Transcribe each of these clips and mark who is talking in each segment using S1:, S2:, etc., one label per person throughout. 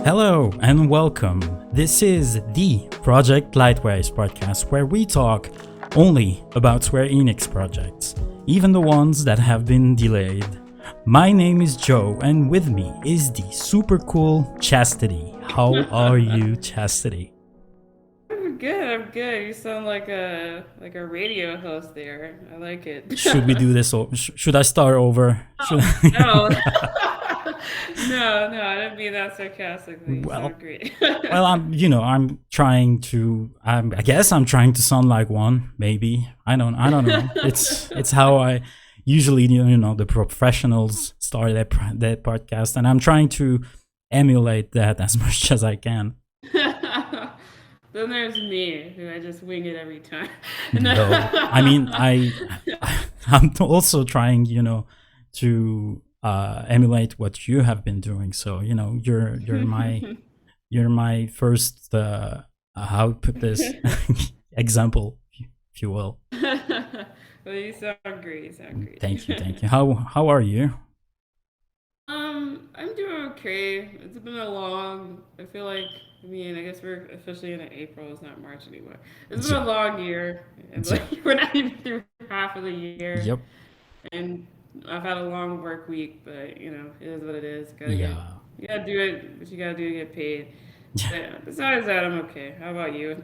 S1: Hello and welcome. This is the Project Lightwaves podcast where we talk only about square-enix projects, even the ones that have been delayed. My name is Joe and with me is the super cool Chastity. How are you, Chastity?
S2: I'm good. You sound like a radio host there. I like it.
S1: Should we do this? Should I start over? Should
S2: No. No, I didn't mean that sarcastically. You
S1: well,
S2: sound great.
S1: I'm trying to. I guess I'm trying to sound like one. Maybe I don't know. It's how I usually the professionals start their podcast, and I'm trying to emulate that as much as I can.
S2: Then there's me, who I just wing it every time.
S1: No, I mean I'm also trying to emulate what you have been doing. So you're my first how to put this example, if you will.
S2: Well, you sound great.
S1: Thank you. How are you?
S2: I'm doing okay. It's been a long. I guess we're officially in April. It's not March anymore. It's been a long year. It's like we're not even through half of the year.
S1: Yep.
S2: And I've had a long work week, but it is what it is. You gotta do it, what you gotta do to get paid. But besides that, I'm okay. How about you?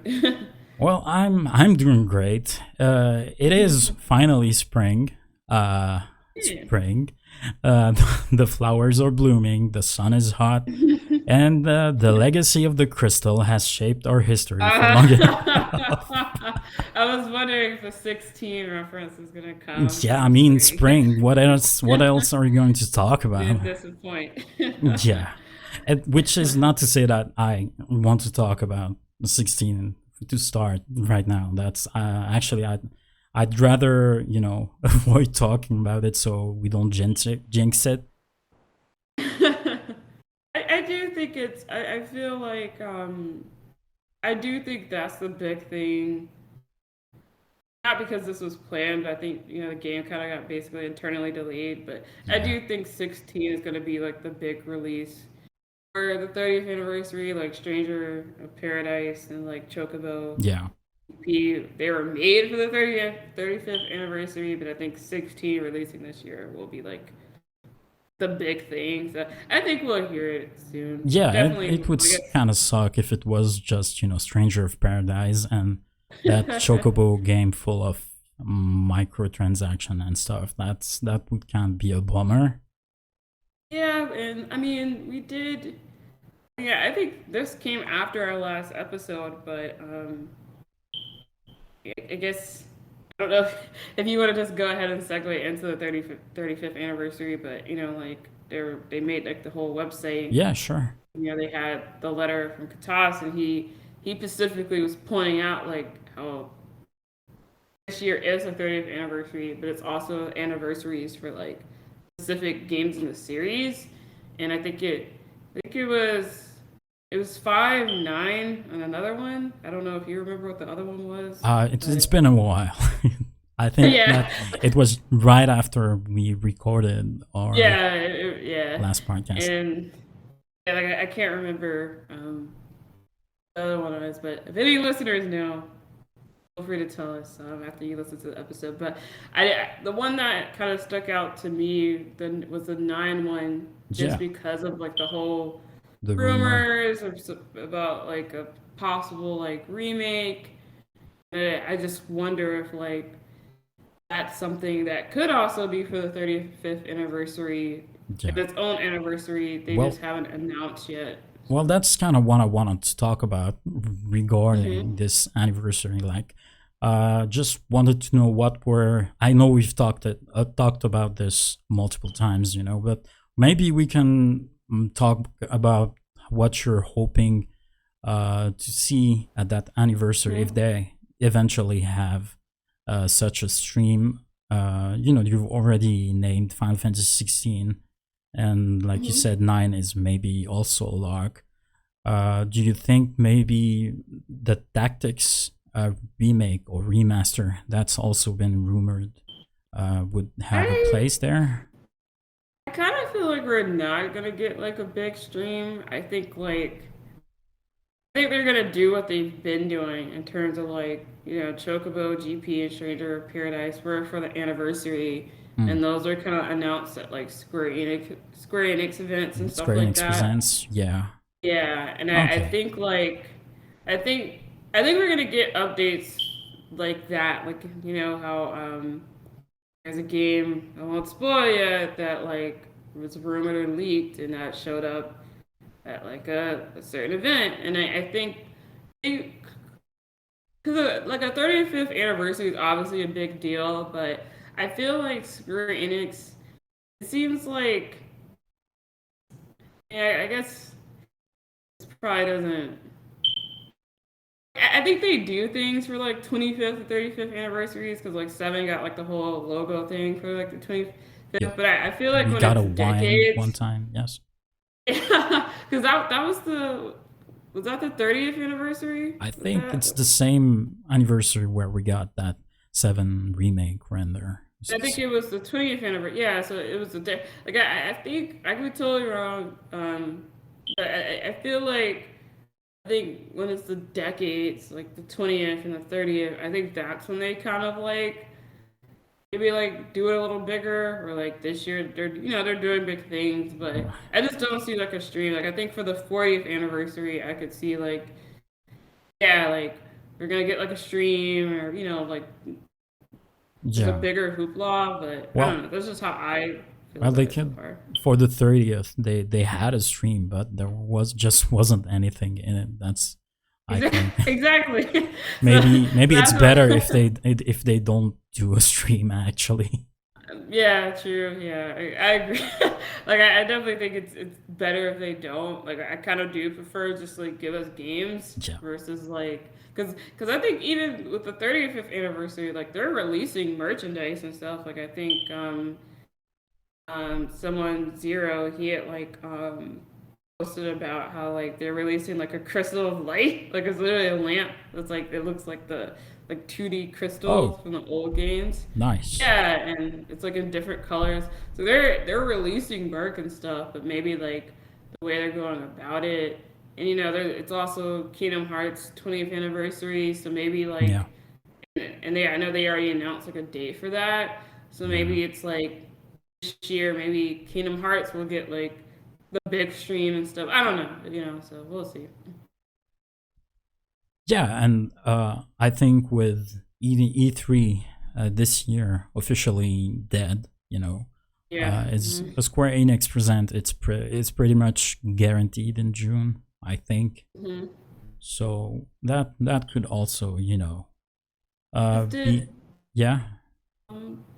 S1: Well, I'm doing great. It is finally spring. Spring. The flowers are blooming. The sun is hot, and the legacy of the crystal has shaped our history for long enough.
S2: I was wondering if a 16 reference is gonna come.
S1: Yeah, I mean spring. What else? What else are you going to talk about?
S2: Disappoint.
S1: Yeah, which is not to say that I want to talk about the 16 to start right now. That's actually I'd rather avoid talking about it so we don't jinx it.
S2: I do think I feel like I do think that's the big thing. Not because this was planned, but I think the game kind of got basically internally delayed. But yeah. I do think 16 is going to be like the big release for the 30th anniversary, like Stranger of Paradise and like Chocobo.
S1: Yeah.
S2: They were made for the 35th anniversary, but I think 16 releasing this year will be like the big thing. So I think we'll hear it soon.
S1: Yeah, it would kind of suck if it was just Stranger of Paradise and that Chocobo game full of microtransaction and stuff. That would kind of be a bummer.
S2: Yeah, and I mean we did. Yeah, I think this came after our last episode, but I guess I don't know if you want to just go ahead and segue into the 35th anniversary, but like they made like the whole website.
S1: Yeah, sure.
S2: They had the letter from Katas, and he specifically was pointing out like how this year is the 30th anniversary, but it's also anniversaries for like specific games in the series, and I think it was 5, 9, and another one. I don't know if you remember what the other one was.
S1: It's been a while. I think that it was right after we recorded our last podcast.
S2: And I can't remember the other one was, but if any listeners know, feel free to tell us after you listen to the episode. But the one that kind of stuck out to me was the 9 one, just because of like the whole rumors about like a possible like remake. I just wonder if like that's something that could also be for the 35th anniversary. If its own anniversary, they just haven't announced yet.
S1: Well, that's kind of what I wanted to talk about regarding this anniversary. Like, just wanted to know I know we've talked about this multiple times, but maybe we can talk about what you're hoping to see at that anniversary if they eventually have such a stream. You've already named Final Fantasy XVI, and like you said, 9 is maybe also a lock. Do you think maybe the Tactics remake or remaster that's also been rumored would have a place there?
S2: I kind of feel feel like we're not gonna get like a big stream. I think they're gonna do what they've been doing in terms of like, Chocobo, GP, and Stranger of Paradise were for the anniversary,
S1: Mm.
S2: and those are kind of announced at like Square Enix events and stuff
S1: Square
S2: like
S1: Enix
S2: that.
S1: presents. Yeah.
S2: Yeah, and I
S1: Okay.
S2: think I think I think we're gonna get updates like that, like how there's a game I won't spoil yet that like was rumored or leaked and that showed up at like a certain event, and I think because like a 35th anniversary is obviously a big deal, but I feel like Square Enix, it seems like, yeah, I guess it probably doesn't. I think they do things for like 25th and 35th anniversaries because like Seven got like the whole logo thing for like the
S1: Yeah.
S2: 25th, but I feel like
S1: We
S2: when
S1: got a
S2: it's
S1: wine one
S2: decades,
S1: time. Yes.
S2: yeah, because that was that the 30th anniversary
S1: I
S2: with
S1: think it's
S2: that?
S1: the same anniversary where we got that 7 remake render.
S2: I think it was the 20th anniversary. Yeah, so it was the day. Like I think I could be totally wrong. But I feel like I think when it's the decades, like the 20th and the 30th, I think that's when they kind of like maybe like do it a little bigger or like this year they're doing big things, but I just don't see like a stream. Like I think for the 40th anniversary, I could see like yeah, like we're gonna get like a stream or like there's a
S1: Yeah.
S2: bigger hoopla, but I don't
S1: Well,
S2: know. That's just how I feel
S1: well,
S2: about
S1: they
S2: it so
S1: could
S2: far.
S1: for the 30th. They had a stream, but there was just wasn't anything in it. That's I think
S2: Exactly. So
S1: maybe it's
S2: that's
S1: better if
S2: what.
S1: they don't do a stream actually.
S2: Yeah, true. Yeah, I agree. Like, I definitely think it's better if they don't. Like, I kind of do prefer just like give us games
S1: Yeah.
S2: versus like because I think even with the 35th anniversary, like they're releasing merchandise and stuff. Like, I think someone Zero he had like posted about how like they're releasing like a crystal of light, like it's literally a lamp that's like it looks like the like 2D
S1: Oh,
S2: crystals from the old games.
S1: nice.
S2: Yeah, and it's like in different colors. So they're releasing Merc and stuff, but maybe like the way they're going about it, and it's also Kingdom Hearts 20th anniversary, so maybe
S1: Yeah.
S2: like, and I know they already announced like a date for that, so
S1: Yeah.
S2: maybe it's like this year, maybe Kingdom Hearts will get like the big stream and stuff. I don't know, so we'll see.
S1: Yeah, and I think with E3 this year officially dead,
S2: Yeah.
S1: it's
S2: Hmm.
S1: a Square Enix present. It's pretty much guaranteed in June, I think.
S2: Hmm.
S1: So that could also,
S2: Did
S1: be yeah.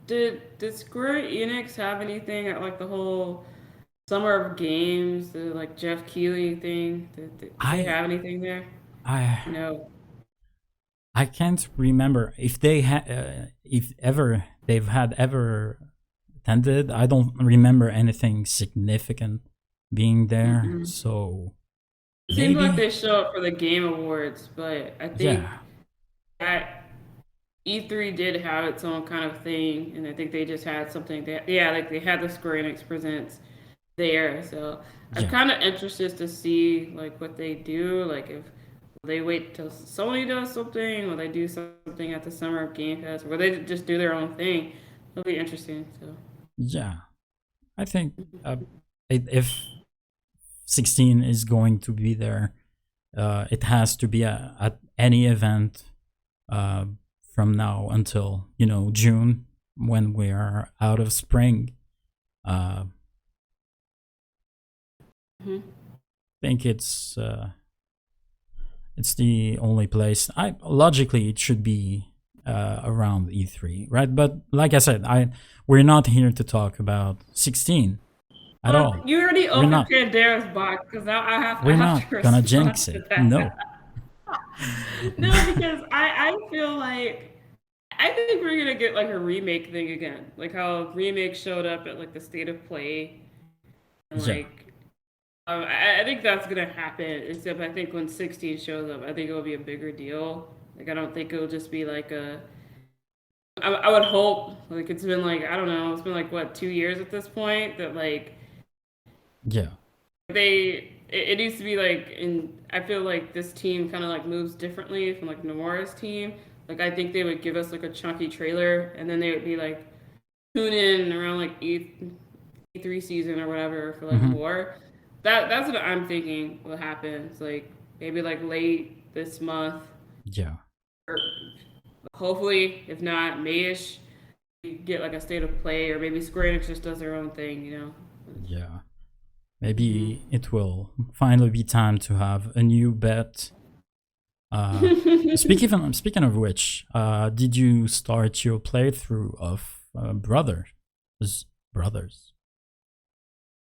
S2: did Square Enix have anything at like the whole Summer of Games, the like Jeff Keighley thing? Did they
S1: I
S2: have anything there?
S1: I
S2: No.
S1: I can't remember if ever they've had ever attended. I don't remember anything significant being there.
S2: Mm-mm.
S1: So
S2: It seems like
S1: maybe,
S2: they show up for the Game Awards, but I think
S1: yeah,
S2: that E3 did have its own kind of thing, and I think they just had something that, yeah, like they had the Square Enix Presents there. So I'm
S1: yeah,
S2: kind of interested to see like what they do. Like if will they wait till Sony does something, will they do something at the Summer of Game Fest, or will they just do their own thing? It'll be interesting. So
S1: yeah. I think if 16 is going to be there, it has to be at any event uh, from now until June when we are out of spring. I
S2: mhm.
S1: think it's the only place. I logically it should be around E3, right? But like I said, we're not here to talk about 16 at
S2: Well,
S1: all.
S2: you already
S1: We're
S2: opened
S1: not.
S2: Pandora's box because now I
S1: We're
S2: have
S1: not
S2: to
S1: gonna
S2: respond
S1: jinx
S2: to
S1: it.
S2: that.
S1: No.
S2: No, because I feel like I think we're gonna get like a remake thing again, like how remake showed up at like the State of Play, and
S1: Yeah.
S2: like I think that's gonna happen. Except I think when 16 shows up, I think it'll be a bigger deal. Like I don't think it'll just be like a. I would hope like it's been like I don't know, it's been like what 2 years at this point that like
S1: Yeah.
S2: It needs to be like in I feel like this team kind of like moves differently from like Nomura's team. Like I think they would give us like a chunky trailer and then they would be like tune in around like E3 season or whatever for like
S1: Hmm.
S2: more. That's what I'm thinking will happen. It's like maybe like late this month
S1: Yeah.
S2: or hopefully if not Mayish we get like a state of play or maybe Square Enix just does their own thing, you know.
S1: Yeah.
S2: Hmm.
S1: Maybe it will finally be time to have a new bet. Speaking of which, did you start your playthrough of Brothers?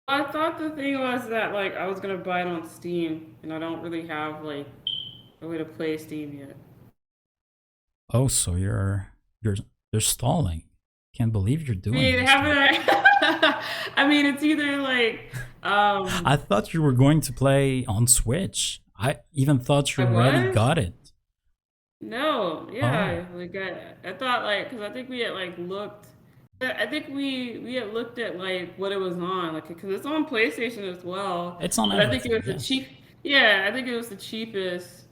S2: I thought the thing was that like I was gonna buy it on Steam, and I don't really have like a way to play Steam yet.
S1: Oh, so you're stalling. Can't believe you're
S2: I
S1: doing
S2: mean,
S1: this to me.
S2: I mean, it's either like
S1: I thought you were going to play on Switch. I even thought you
S2: I
S1: already
S2: was.
S1: got it.
S2: No,
S1: Oh,
S2: yeah, like I thought like because I think we had like looked. I think we had looked at like what it was on, like because it's on PlayStation as well.
S1: it's on
S2: But I think it
S1: everything.
S2: was the
S1: Yes.
S2: cheap. Yeah, I think it was the cheapest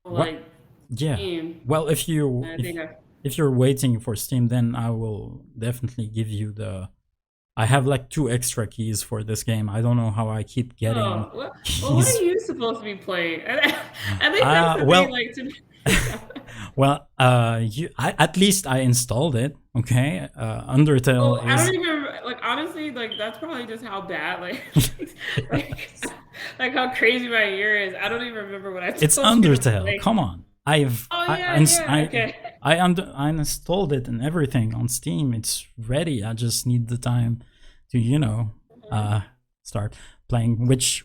S1: What?
S2: like
S1: Yeah.
S2: game.
S1: Well,
S2: And I think I.
S1: if you're waiting for Steam, then I will definitely give you the. I have like two extra keys for this game. I don't know how I keep getting
S2: Oh, well, what are
S1: keys.
S2: you supposed to be playing? I think that's the thing.
S1: Well,
S2: Like to me.
S1: well, at least I installed it. Okay,
S2: Well,
S1: Undertale
S2: I
S1: is
S2: don't even like honestly. Like that's probably just how bad. Like, like how crazy my ear is. I don't even remember what I
S1: it's
S2: told you to
S1: Undertale.
S2: play.
S1: Come on,
S2: Oh yeah, yeah. Okay.
S1: I installed it and everything on Steam. It's ready. I just need the time to uh start playing. Which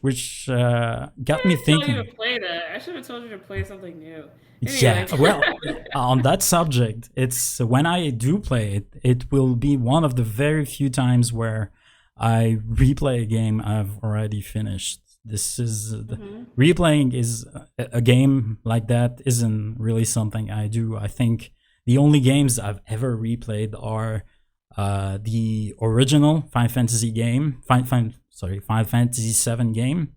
S1: got
S2: I
S1: me
S2: didn't tell you
S1: thinking.
S2: to play that. I should have told you to play something new.
S1: Yeah,
S2: Anyway.
S1: well, on that subject, it's when I do play it, it will be one of the very few times where I replay a game I've already finished. This is
S2: Hmm.
S1: replaying is a game like that isn't really something I do. I think the only games I've ever replayed are the original Final Fantasy game, Final Fantasy VII game,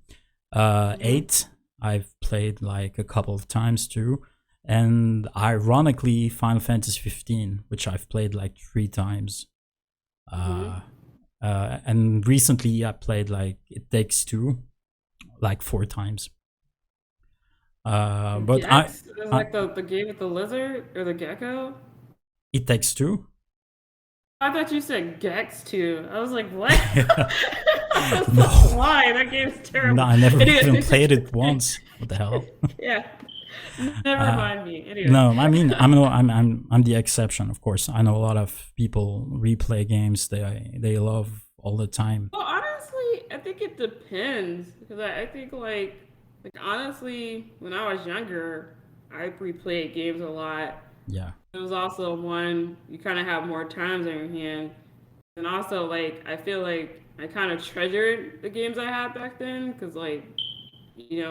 S2: Hmm.
S1: 8. I've played like a couple of times too, and ironically, Final Fantasy 15, which I've played like 3 times.
S2: Hmm.
S1: Uh, and recently, I played like It Takes Two, like 4 times. But
S2: Gex is
S1: I
S2: like the game with the lizard or the gecko.
S1: It Takes Two.
S2: I thought you said Gex too. I was like, what? I was like,
S1: No,
S2: why? That game's
S1: no,
S2: terrible.
S1: I never even
S2: Anyway,
S1: played it once. What the hell?
S2: yeah, never
S1: Uh,
S2: mind me. Anyway.
S1: no, I mean I'm the exception, of course. I know a lot of people replay games they love all the time.
S2: Well, honestly, I think it depends because I think like honestly, when I was younger, I replayed games a lot.
S1: Yeah,
S2: It was also one you kind of have more times on your hand, and also like I feel like I kind of treasured the games I had back then because like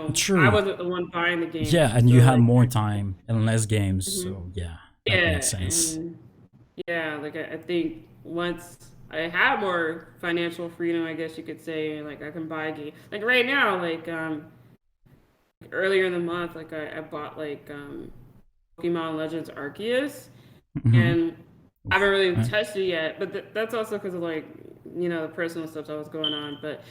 S2: I
S1: true.
S2: wasn't the one buying the
S1: Yeah,
S2: games,
S1: and you
S2: so
S1: have
S2: like
S1: more time and less games,
S2: mhm.
S1: so yeah, that makes
S2: Yeah,
S1: sense.
S2: and yeah, like I think once I have more financial freedom, I guess you could say, and like I can buy game. Like right now, earlier in the month, like I bought Pokemon Legends Arceus,
S1: Hmm.
S2: and I haven't really
S1: Right.
S2: touched it yet. But that's also because of like the personal stuff that was going on. But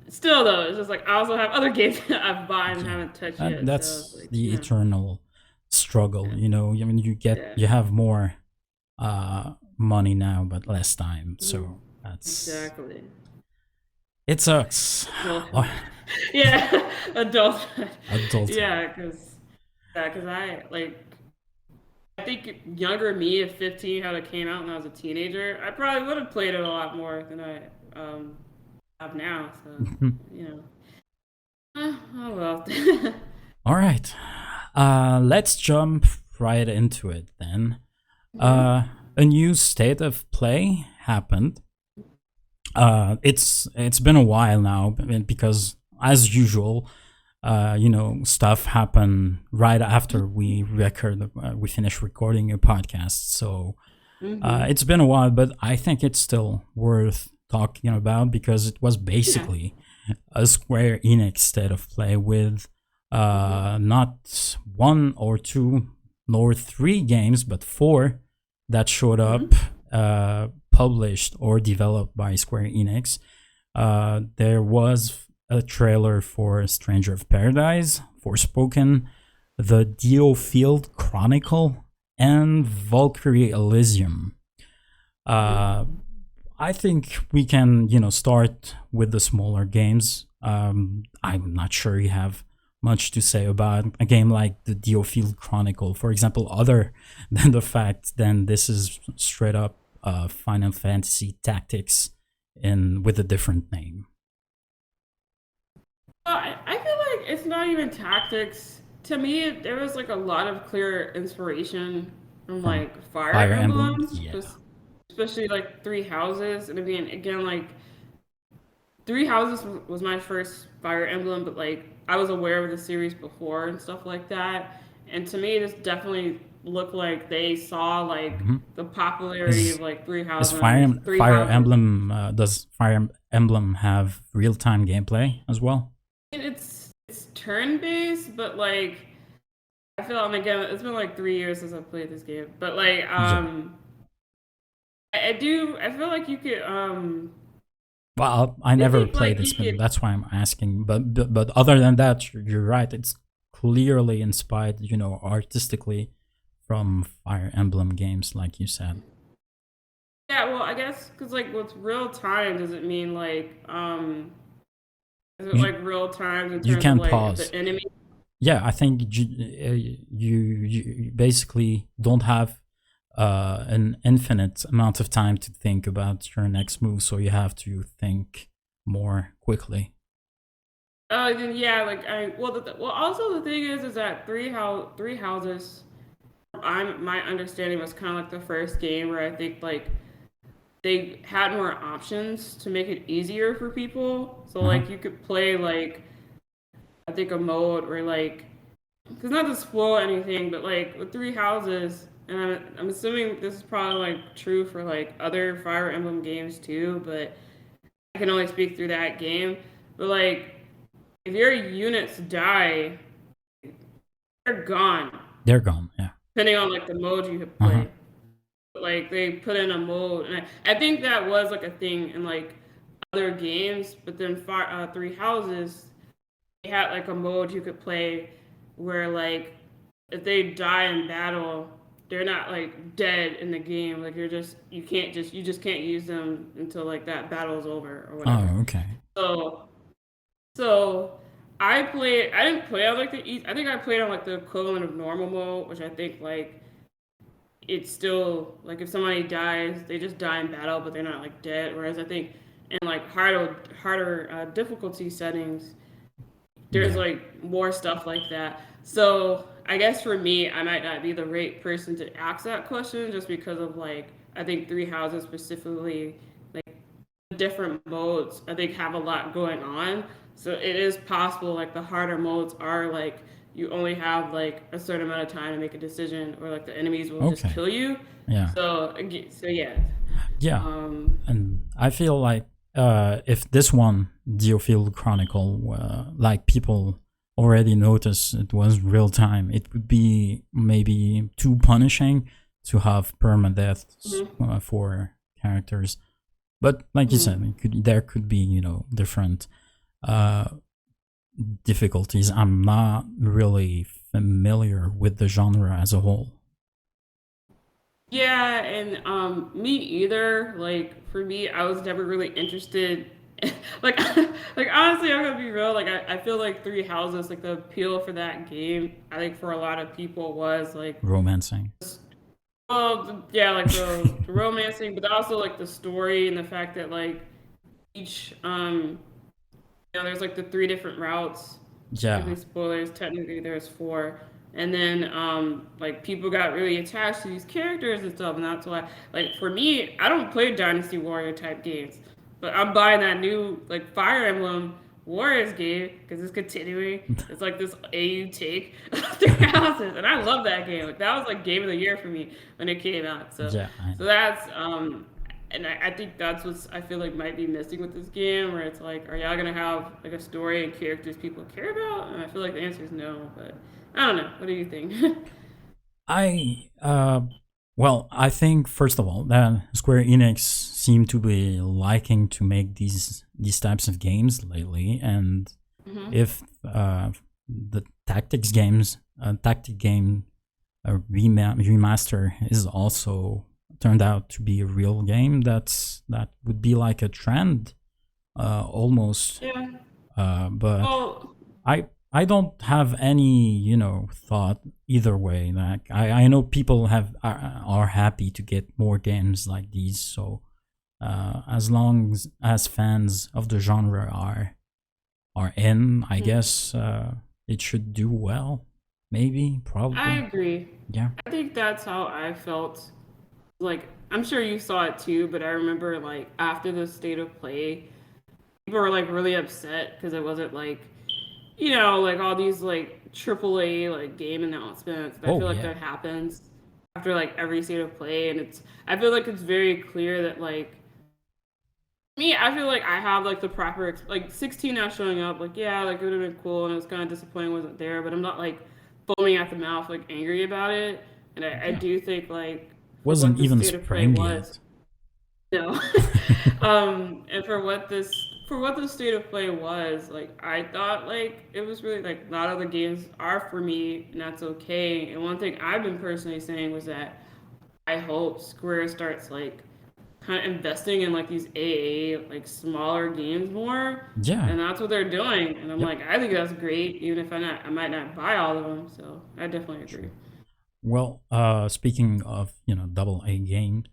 S2: still, though, it's just like I also have other games that I've bought and
S1: Yeah,
S2: haven't touched yet. So it's
S1: that's
S2: like
S1: the eternal struggle.
S2: yeah,
S1: I mean,
S2: yeah,
S1: you have more money now, but less time.
S2: mhm,
S1: So that's
S2: exactly.
S1: it sucks.
S2: Adulthood. Yeah, adulthood.
S1: Adulthood.
S2: Yeah, cause I think younger me at 15 had it came out when I was a teenager, I probably would have played it a lot more than I have now. So you know, oh well.
S1: All right. Let's jump right into it then.
S2: Hmm.
S1: Uh, a new state of play happened. It's been a while now because, as usual, stuff happen right after we finish recording a podcast. So
S2: Hmm.
S1: it's been a while, but I think it's still worth talking about because it was
S2: Yeah.
S1: basically a Square Enix state of play with not one or two nor three games, but four that showed up, published or developed by Square Enix. There was a trailer for Stranger of Paradise, Forspoken, the Field Chronicle, and Valkyrie Elysium. I think we can, start with the smaller games. I'm not sure you have much to say about a game like the Field Chronicle, for example, other than the fact then this is straight up Final Fantasy Tactics with a different name.
S2: I feel like it's not even tactics. To me, there was like a lot of clear inspiration from like Fire Emblems,
S1: yeah.
S2: especially like Three Houses. And I mean, again, like Three Houses was my first Fire Emblem, but like I was aware of the series before and stuff like that. And to me, this definitely looked like they saw like the popularity of like Three Houses.
S1: Does Fire Emblem have real time gameplay as well?
S2: It's turn based, but like I feel, and again, it's been like 3 years since I've played this game, but like I feel like you could
S1: well, I never played this game. That's why I'm asking. But other than that, you're right. It's clearly inspired, artistically from Fire Emblem games, like you said.
S2: Yeah, well, I guess because like with real time, does it mean like is it like real time in terms
S1: you can
S2: of like
S1: pause
S2: the enemy?
S1: Yeah, I think you basically don't have an infinite amount of time to think about your next move, so you have to think more quickly.
S2: Then yeah, like also the thing is that Three Houses, my understanding was kind of like the first game where I think like they had more options to make it easier for people. So like you could play like I think a mode where like because not to spoil anything, but like with Three Houses, and I'm assuming this is probably like true for like other Fire Emblem games too, but I can only speak through that game. But like if your units die, they're gone.
S1: They're gone, yeah.
S2: Depending on like the mode you could play. Like they put in a mode, and I think that was like a thing in like other games. But then Three Houses, they had like a mode you could play where like if they die in battle, they're not like dead in the game. Like you just can't use them until like that battle's over or whatever.
S1: Oh, okay.
S2: So I didn't play on like I think I played on like the equivalent of normal mode, which I think like it's still like if somebody dies, they just die in battle, but they're not like dead. Whereas I think in like harder difficulty settings, there's like more stuff like that. So I guess for me, I might not be the right person to ask that question just because of like I think Three Houses specifically, like different modes, I think have a lot going on. So it is possible like the harder modes are like you only have like a certain amount of time to make a decision, or like the enemies will just kill you.
S1: Yeah.
S2: So yeah.
S1: Yeah. And I feel like if this one, Field Chronicle, like people already noticed it was real time, it would be maybe too punishing to have permadeath for characters. But like you said, there could be different difficulties. I'm not really familiar with the genre as a whole.
S2: Yeah, and me either. Like for me, I was never really interested. like, like honestly, I'm gonna be real. Like I feel like Three Houses, like the appeal for that game, I think for a lot of people was like
S1: romancing.
S2: Well, yeah, like the romancing, but also like the story and the fact that like each there's like the 3 different routes.
S1: Yeah.
S2: Spoilers, technically there's 4. And then like people got really attached to these characters and stuff, and that's why like for me, I don't play Dynasty Warrior type games. But I'm buying that new like Fire Emblem Warriors game because it's continuing. It's like this AU take of Three Houses, and I love that game. Like that was like game of the year for me when it came out. So
S1: yeah,
S2: so that's and I think that's what I feel like might be missing with this game, where it's like, are y'all gonna have like a story and characters people care about? And I feel like the answer is no, but I don't know. What do you think?
S1: I well, I think first of all that Square Enix seem to be liking to make these types of games lately, and
S2: hmm
S1: if the tactics games, tactic game remaster is also turned out to be a real game, that would be like a trend, almost.
S2: Yeah.
S1: But
S2: Well,
S1: I don't have any thought either way. Like I know people are happy to get more games like these. So as long as fans of the genre are in, I
S2: mhm.
S1: guess it should do well. Maybe,
S2: I
S1: probably.
S2: agree.
S1: Yeah.
S2: I think that's how I felt. Like, I'm sure you saw it too, but I remember like after the state of play, people were like really upset because it wasn't like, like all these like AAA like game announcements. I
S1: Oh
S2: feel like
S1: yeah.
S2: that happens after like every state of play, and I feel like it's very clear that like me, I feel like I have like the proper like 16 now showing up. Like, yeah, like it would have been cool, and it was kind of disappointing it wasn't there, but I'm not like foaming at the mouth like angry about it. And I
S1: Yeah.
S2: do think like for what
S1: Wasn't
S2: the
S1: even
S2: state of play
S1: spring
S2: was,
S1: yet.
S2: no. And for what the state of play was, like I thought like it was really like a lot of the games are for me, and that's okay. And one thing I've been personally saying was that I hope Square starts like kind of investing in like these AA like smaller games more,
S1: Yeah.
S2: and that's what they're doing. And I'm
S1: Yep.
S2: like, I think that's great, even if I might not buy all of them. So I definitely agree.
S1: True. Well, speaking of double A games,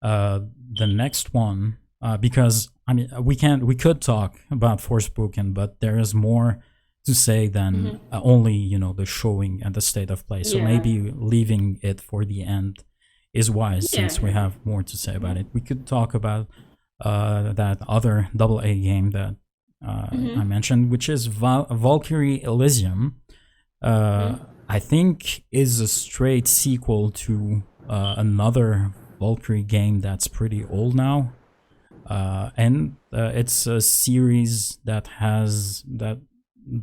S1: the next one, because I mean we could talk about Forspoken, but there is more to say than
S2: hmm
S1: only the showing and the state of play. So
S2: Yeah,
S1: maybe leaving it for the end is wise,
S2: yeah,
S1: since we
S2: yeah.
S1: have more to say about
S2: hmm
S1: it. We could talk about that other double A game that I
S2: hmm
S1: mentioned, which is Valkyrie Elysium. uh,
S2: hmm
S1: I think is a straight sequel to another Valkyrie game that's pretty old now, and it's a series that has that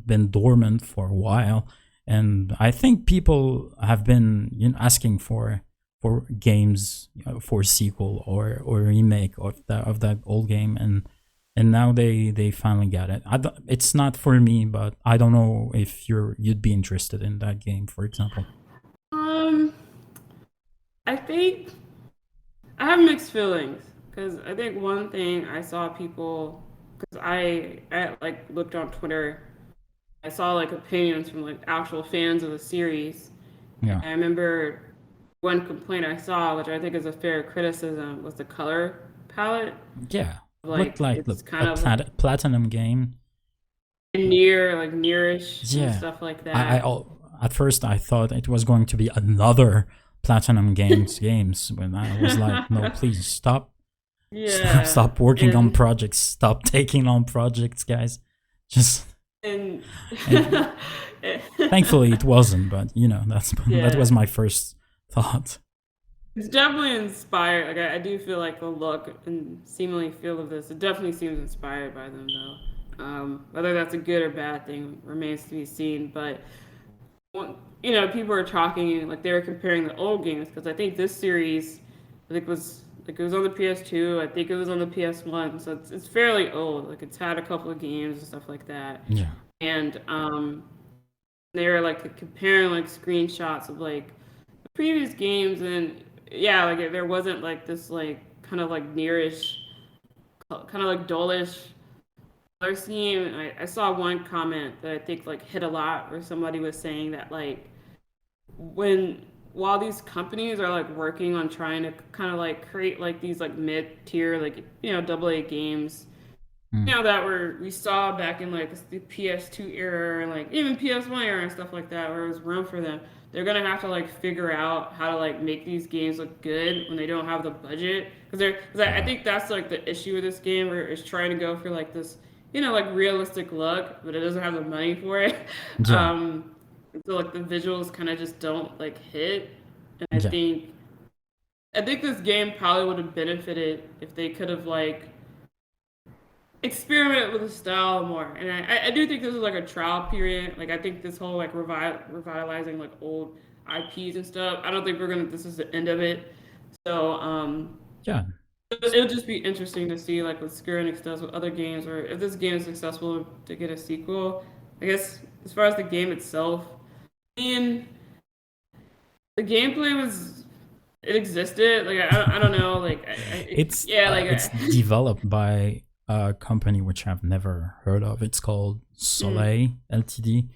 S1: been dormant for a while, and I think people have been asking for games for sequel or remake of that old game, and now they finally got it. It's not for me, but I don't know if you'd be interested in that game, for example.
S2: Um, I think I have mixed feelings because I think one thing I saw people because I like looked on Twitter. I saw like opinions from like actual fans of the series.
S1: Yeah,
S2: And I remember one complaint I saw, which I think is a fair criticism, was the color palette.
S1: yeah. Looked
S2: Like
S1: like
S2: it's
S1: a
S2: kind of
S1: platinum game.
S2: like nearish and
S1: Yeah,
S2: stuff like
S1: I
S2: that.
S1: at first I thought it was going to be another Platinum Games, when I was like, no, please stop,
S2: Yeah,
S1: stop working on
S2: and
S1: projects, stop taking on projects, guys. Just
S2: and
S1: and thankfully it wasn't, but that was
S2: yeah,
S1: my first thought.
S2: it's definitely inspired. Like I do feel like the look and seemingly feel of this, it definitely seems inspired by them though. Whether that's a good or bad thing remains to be seen. But people are talking like they were comparing the old games because I think this series, I think was like it was on the PS2. I think it was on the PS1, so it's fairly old. Like it's had a couple of games and stuff like that,
S1: Yeah,
S2: and they were like comparing like screenshots of like the previous games, and yeah, like there wasn't like this like kind of like nearish, kind of like dullish color scheme. I saw one comment that I think like hit a lot, where somebody was saying that like when while these companies are like working on trying to kind of like create like these like mid tier like double A games
S1: mm,
S2: that we saw back in like the PS2 era and like even PS1 era and stuff like that, where there was room for them. They're gonna have to like figure out how to like make these games look good when they don't have the budget, because I
S1: yeah,
S2: think that's like the issue with this game, where it's trying to go for like this like realistic look, but it doesn't have the money for it.
S1: yeah,
S2: um, so like the visuals kind of just don't like hit, and I
S1: yeah.
S2: think I think this game probably would have benefited if they could have like experiment with the style more. And I do think this is like a trial period. Like I think this whole like revitalizing like old IPs and stuff. I don't think we're gonna. This is the end of it. So
S1: Yeah,
S2: it'll just be interesting to see like what Square Enix does with other games, or if this game is successful to get a sequel. I guess as far as the game itself, I mean, the gameplay was it existed. Like I don't know. Like yeah, like
S1: it's developed by a company which I've never heard of. It's called Soleil Ltd.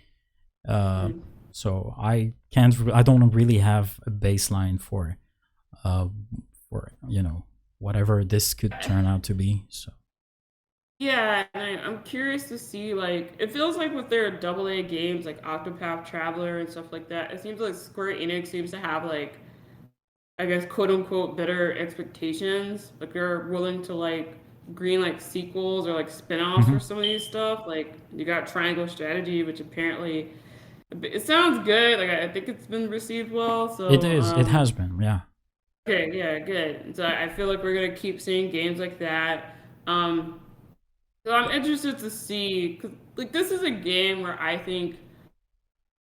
S1: So I can't. I don't really have a baseline for whatever this could turn out to be. So
S2: yeah, and I'm curious to see like it feels like with their AA games like Octopath Traveler and stuff like that. It seems like Square Enix seems to have like I guess quote unquote better expectations. Like they're willing to like green like sequels or like spin-offs
S1: Mhm.
S2: for some of these stuff. Like you got Triangle Strategy, which apparently it sounds good. Like I think it's been received well.
S1: It
S2: So
S1: is. It has been. Yeah.
S2: okay, yeah, good. And so I feel like we're gonna keep seeing games like that. Um, so I'm interested to see, 'cause, like this is a game where I think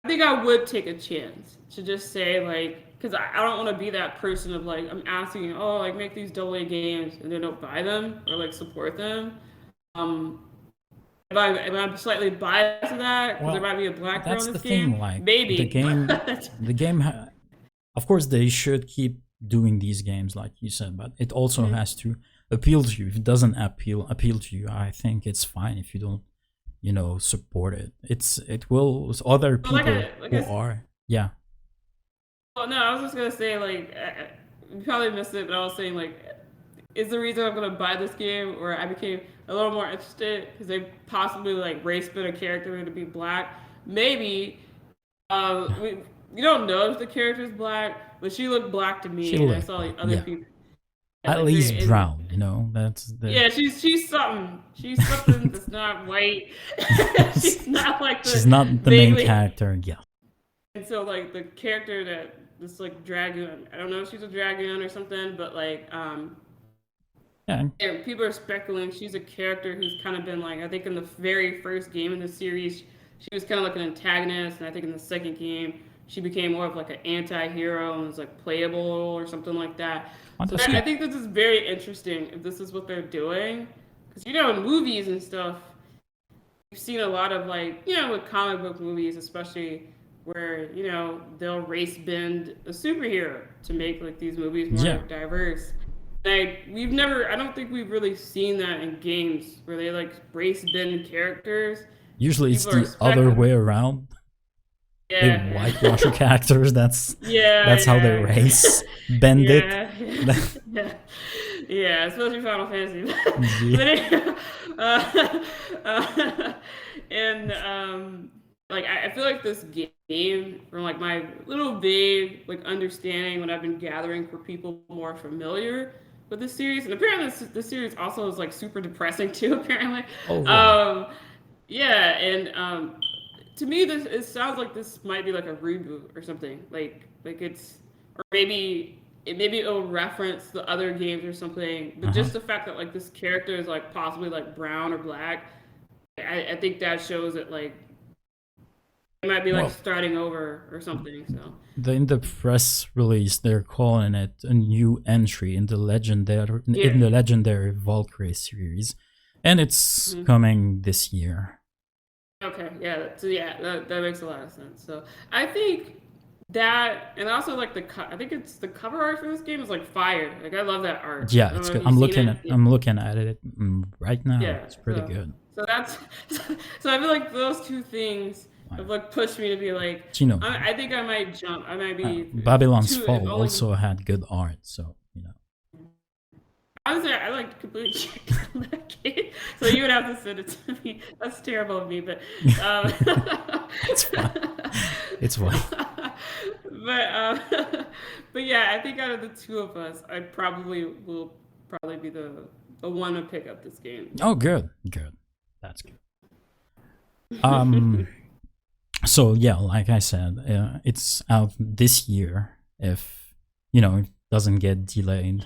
S2: I would take a chance to just say like, because I don't want to be that person of like I'm asking, oh, like make these AA games and then don't buy them or like support them. Um, am I slightly biased to that because there
S1: Well,
S2: might be a black girl
S1: that's
S2: in
S1: the
S2: this
S1: thing.
S2: game?
S1: Like the
S2: Maybe.
S1: game, the game. Of course, they should keep doing these games, like you said, but it also has to appeal to you. If it doesn't appeal to you, I think it's fine if you don't, support it. It will other
S2: But like
S1: people
S2: like
S1: who are. Yeah.
S2: well, no, I was just gonna say like you probably missed it, but I was saying like is the reason I'm gonna buy this game, or I became a little more interested because they possibly like race fit a character to be black. Maybe we don't know if the character is black, but she looked black to
S1: She
S2: me, and I
S1: looked
S2: saw like
S1: like,
S2: other
S1: yeah,
S2: people. Yeah,
S1: at
S2: like
S1: least
S2: and
S1: brown. That's the.
S2: yeah, she's something. She's something that's not white. She's not like
S1: She's
S2: the
S1: not the main
S2: vaguely.
S1: character. Yeah.
S2: And so like the character that this like dragoon, I don't know if she's a dragoon or something, but like
S1: Yeah.
S2: yeah, people are speculating she's a character who's kind of been like I think in the very first game in the series she was kind of like an antagonist, and I think in the second game she became more of like an anti-hero and was like playable or something like that.
S1: Oh,
S2: So
S1: that's
S2: I
S1: good.
S2: think this is very interesting if this is what they're doing, because in movies and stuff we've seen a lot of like with comic book movies especially where they'll race bend a superhero to make like these movies more
S1: Yeah.
S2: diverse. Like I don't think we've really seen that in games where they like race bend characters.
S1: Usually it's
S2: People are
S1: the other
S2: speculating.
S1: way around. They
S2: Yeah,
S1: whitewash your characters. That's
S2: yeah,
S1: that's how they
S2: yeah,
S1: race. Bend it.
S2: yeah, yeah, yeah. Especially Final Fantasy,
S1: Yeah.
S2: but anyway, and like I feel like this game, from like my little vague like understanding, when I've been gathering for people more familiar with this series, and apparently this series also is like super depressing too. Apparently,
S1: Oh, really?
S2: um, yeah, and to me, this it sounds like this might be like a reboot or something. Like it's or maybe it'll reference the other games or something. But
S1: Uh-huh.
S2: just the fact that like this character is like possibly like brown or black, I think that shows that like it might be like
S1: Well,
S2: starting over or something. So
S1: in the press release, they're calling it a new entry in the
S2: yeah.
S1: legendary Valkyrie series, and it's
S2: Mhm.
S1: coming this year.
S2: Okay, yeah, so yeah, that makes a lot of sense. So I think that, and also like I think it's the cover art for this game is like fire. Like I love that art. I
S1: Yeah,
S2: don't
S1: it's
S2: know
S1: good.
S2: if you've seen it. Yeah,
S1: I'm looking at it right now.
S2: yeah.
S1: It's pretty good.
S2: So that's so I feel like those two things
S1: Like,
S2: have like pushed me to be like,
S1: you know,
S2: I think I might jump. I might be
S1: Babylon's
S2: two if
S1: Fall
S2: only.
S1: also had good art, so
S2: Honestly, I like completely checked on that game, so you would have to send it to me. That's terrible of me, but um,
S1: it's fine. It's fine.
S2: but but yeah, I think out of the two of us, I probably will probably be the one to pick up this game.
S1: Oh, good, good. That's good. Um. So yeah, like I said, it's out this year. If doesn't get delayed.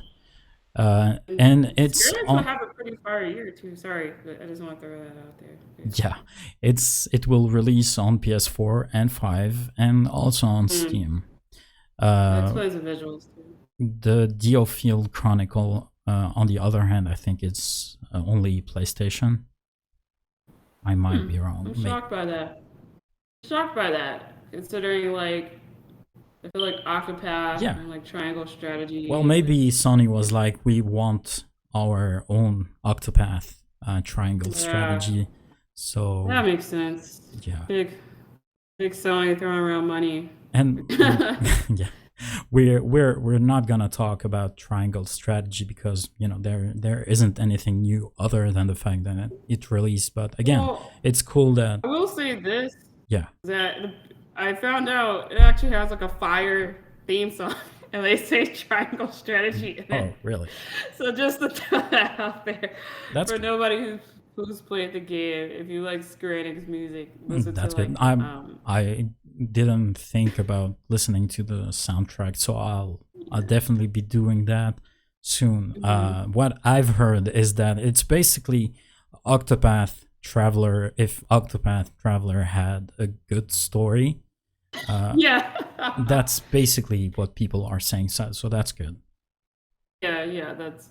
S2: And
S1: And it's
S2: Square Enix will
S1: on.
S2: have a pretty fire year too. Sorry, but I just want to throw that out there.
S1: Yeah, it will release on PS4 and 5 and also on
S2: Mm.
S1: Steam.
S2: That
S1: Uh,
S2: explains the visuals too.
S1: the Diofield Chronicle, on the other hand, I think it's only PlayStation. I might be wrong.
S2: I'm shocked by that. Shocked by that, considering like I feel like Octopath
S1: Yeah.
S2: and like Triangle Strategy.
S1: Well,
S2: And, like,
S1: maybe Sony was like, we want our own Octopath triangle
S2: yeah,
S1: strategy. So
S2: that makes sense.
S1: yeah,
S2: Big Sony throwing around money.
S1: and yeah, we're not gonna talk about triangle strategy because there isn't anything new other than the fact that it released. But again,
S2: Well,
S1: it's cool that
S2: I will say this
S1: yeah.
S2: that I found out it actually has like a fire theme song, and they say Triangle Strategy in
S1: Oh,
S2: it.
S1: really?
S2: So just to throw that out there
S1: That's
S2: for nobody who's played the game, if you like Square Enix music, listen to
S1: that's good.
S2: like
S1: I didn't think about listening to the soundtrack, so I'll definitely be doing that soon. What I've heard is that it's basically Octopath Traveler if Octopath Traveler had a good story.
S2: yeah.
S1: That's basically what people are saying. So that's good.
S2: Yeah, that's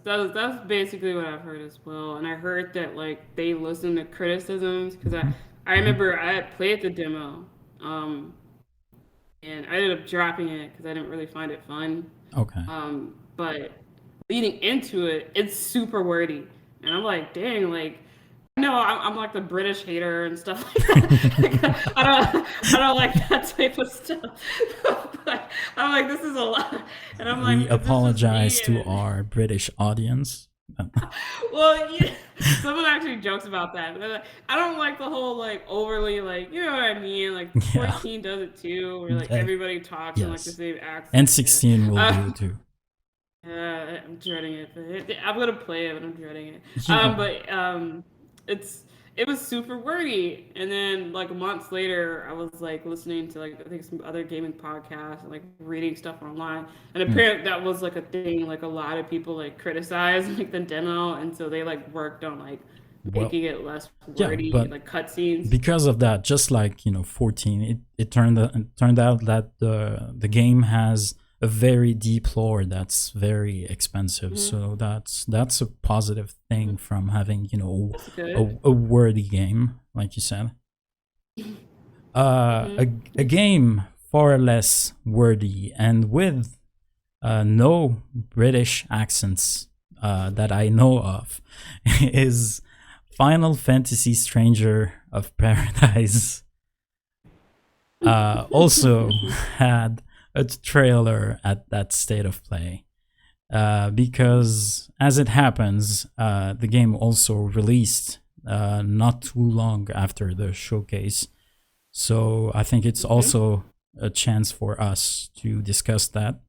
S2: basically what I've heard as well. And I heard that like they listen to criticisms because I
S1: Mhm.
S2: remember I had played the demo, um, and I ended up dropping it because I didn't really find it fun.
S1: Okay.
S2: But leading into it, it's super wordy, and I'm like, dang, like no, I'm like the British hater and stuff like that. Like, I don't like that type of stuff. But I'm like, this is a lot, and I'm like,
S1: We
S2: is this just
S1: apologize
S2: me?
S1: to our British audience.
S2: Well, yeah, someone actually jokes about that. They're like, I don't like the whole like overly like you know what I mean. Like
S1: Yeah.
S2: 14 does it too, where like
S1: Uh,
S2: everybody talks in like the
S1: yes.
S2: same accent.
S1: And
S2: Yeah.
S1: 16 will do too.
S2: I'm dreading it. But I'm gonna play it, but I'm dreading it.
S1: Yeah.
S2: But it's it was super wordy, and then like months later, I was like listening to like I think some other gaming podcasts and like reading stuff online, and
S1: Mm.
S2: apparently that was like a thing. Like a lot of people like criticized like the demo, and so they like worked on like
S1: Well,
S2: making it less
S1: yeah,
S2: wordy,
S1: but
S2: like cutscenes.
S1: because of that, just like 14, it turned out that the game has a very deep lore that's very expensive.
S2: Hmm.
S1: So that's a positive thing from having
S2: That's good.
S1: a wordy game, like you said.
S2: Hmm.
S1: A game far less wordy and with no British accents that I know of is Final Fantasy Stranger of Paradise. Also had a trailer at that state of play. Because as it happens, the game also released not too long after the showcase. So I think it's
S2: Hmm.
S1: also a chance for us to discuss that.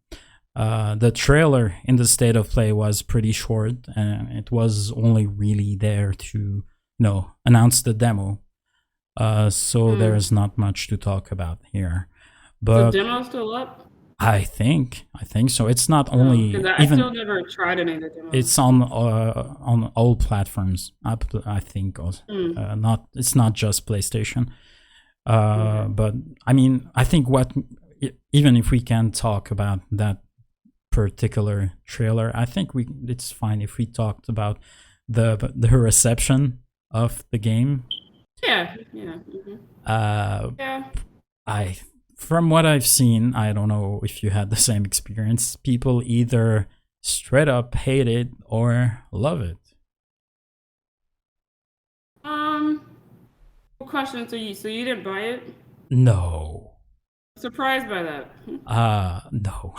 S1: The trailer in the state of play was pretty short, and it was only really there to announce the demo. So
S2: Hmm.
S1: there's not much to talk about here.
S2: The
S1: But
S2: demo still up?
S1: I think so. It's not
S2: Because
S1: only
S2: I still
S1: even
S2: never tried any of the demos.
S1: it's on all platforms. I think also.
S2: Hmm.
S1: Not it's not just PlayStation.
S2: Okay.
S1: But I mean, I think even if we can talk about that particular trailer, I think it's fine if we talked about the reception of the game.
S2: Yeah, yeah. Hmm.
S1: Uh,
S2: Yeah.
S1: I From what I've seen, I don't know if you had the same experience. People either straight up hate it or love it.
S2: Um, question. So you didn't buy it?
S1: No.
S2: Surprised by that.
S1: No.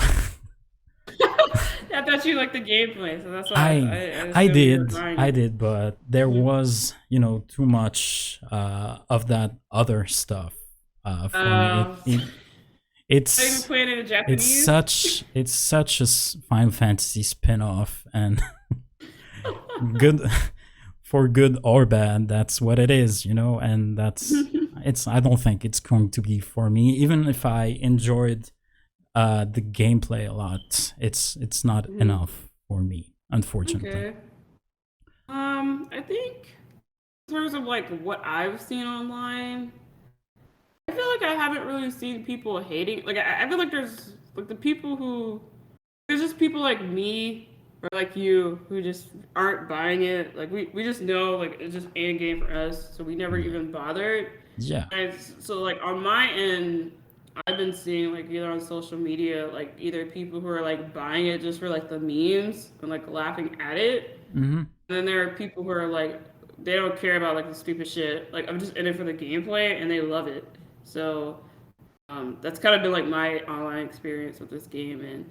S2: I thought you liked the gameplay, so that's why I
S1: I I
S2: assumed you were
S1: did
S2: buying
S1: I
S2: it.
S1: did, but there
S2: Mhm.
S1: was too much of that other stuff for me.
S2: Uh, are you even
S1: It's
S2: playing it in
S1: it's
S2: Japanese?
S1: such a Final Fantasy spin-off, and good for good or bad, that's what it is, and I don't think it's going to be for me, even if I enjoyed the gameplay a lot. It's not
S2: Mhm.
S1: enough for me, unfortunately.
S2: Okay. I think in terms of like what I've seen online, I feel like I haven't really seen people hating. Like I feel like there's like the people who there's just people like me or like you who just aren't buying it. Like we just know like it's just ain't a game for us, so we never
S1: Yeah.
S2: even bothered.
S1: Yeah.
S2: And so like on my end, I've been seeing like either on social media like either people who are like buying it just for like the memes and like laughing at it,
S1: Hmm.
S2: and then there are people who are like they don't care about like the stupid shit. Like I'm just in it for the gameplay and they love it. So that's kind of been like my online experience with this game. And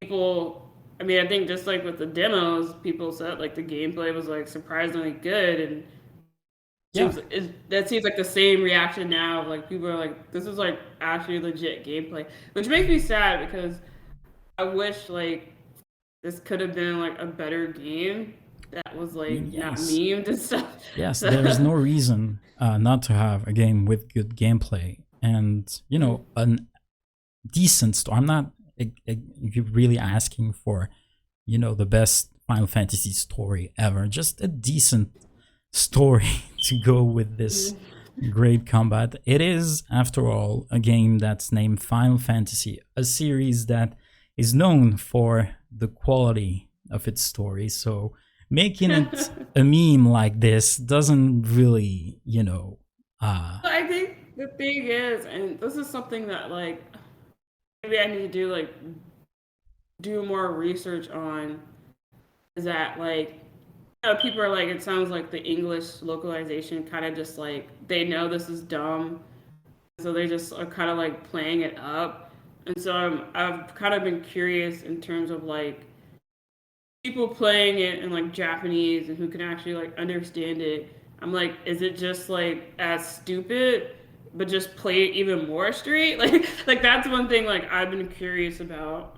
S2: people, I mean, I think just like with the demos, people said like the gameplay was like surprisingly good, and
S1: Yeah.
S2: that seems like the same reaction now. Like people are like, this is like actually legit gameplay, which makes me sad because I wish like this could have been like a better game that was
S1: I mean,
S2: like not
S1: yes.
S2: memed and stuff.
S1: Yes,
S2: So,
S1: there's no reason not to have a game with good gameplay and, a decent story. I'm not really asking for, the best Final Fantasy story ever. Just a decent story to go with this great combat. It is, after all, a game that's named Final Fantasy, a series that is known for the quality of its story. So making it a meme like this doesn't really,
S2: I think the thing is, and this is something that like maybe I need to do more research on, is that like people are like it sounds like the English localization kind of just like they know this is dumb, so they just are kind of like playing it up. And so I've kind of been curious in terms of like people playing it in like Japanese and who can actually like understand it. I'm like, is it just like as stupid, but just play it even more straight? Like that's one thing like I've been curious about,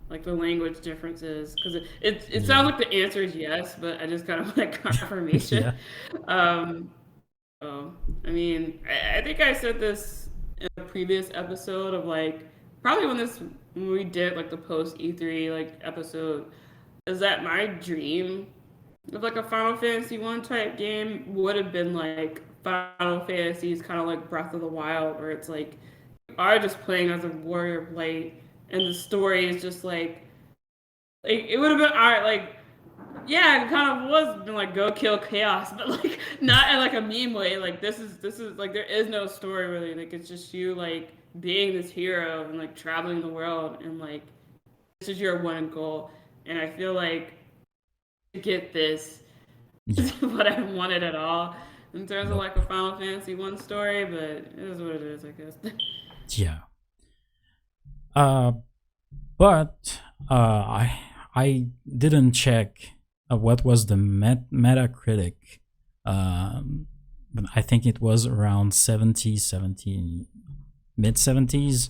S2: like the language differences because it sounds
S1: yeah.
S2: like the answer is yes, but I just kind of like confirmation.
S1: Yeah.
S2: Um, so I mean, I think I said this in a previous episode of like probably when we did like the post E3 like episode is that my dream of like a Final Fantasy one type game would have been like Final Fantasies, kind of like Breath of the Wild, where it's like you are just playing as a warrior of light, and the story is just like it would have been all right, like yeah, it kind of was been like go kill chaos, but like not in like a meme way. Like this is like there is no story really. Like it's just you like being this hero and like traveling the world and like this is your one goal. And I feel like to get this is
S1: Yeah.
S2: what I wanted at all in terms of
S1: Nope.
S2: like a Final Fantasy one story, but it is what it is, I guess.
S1: Yeah. Uh, but I didn't check what was the Metacritic, but I think it was around 70, 70, mid 70s.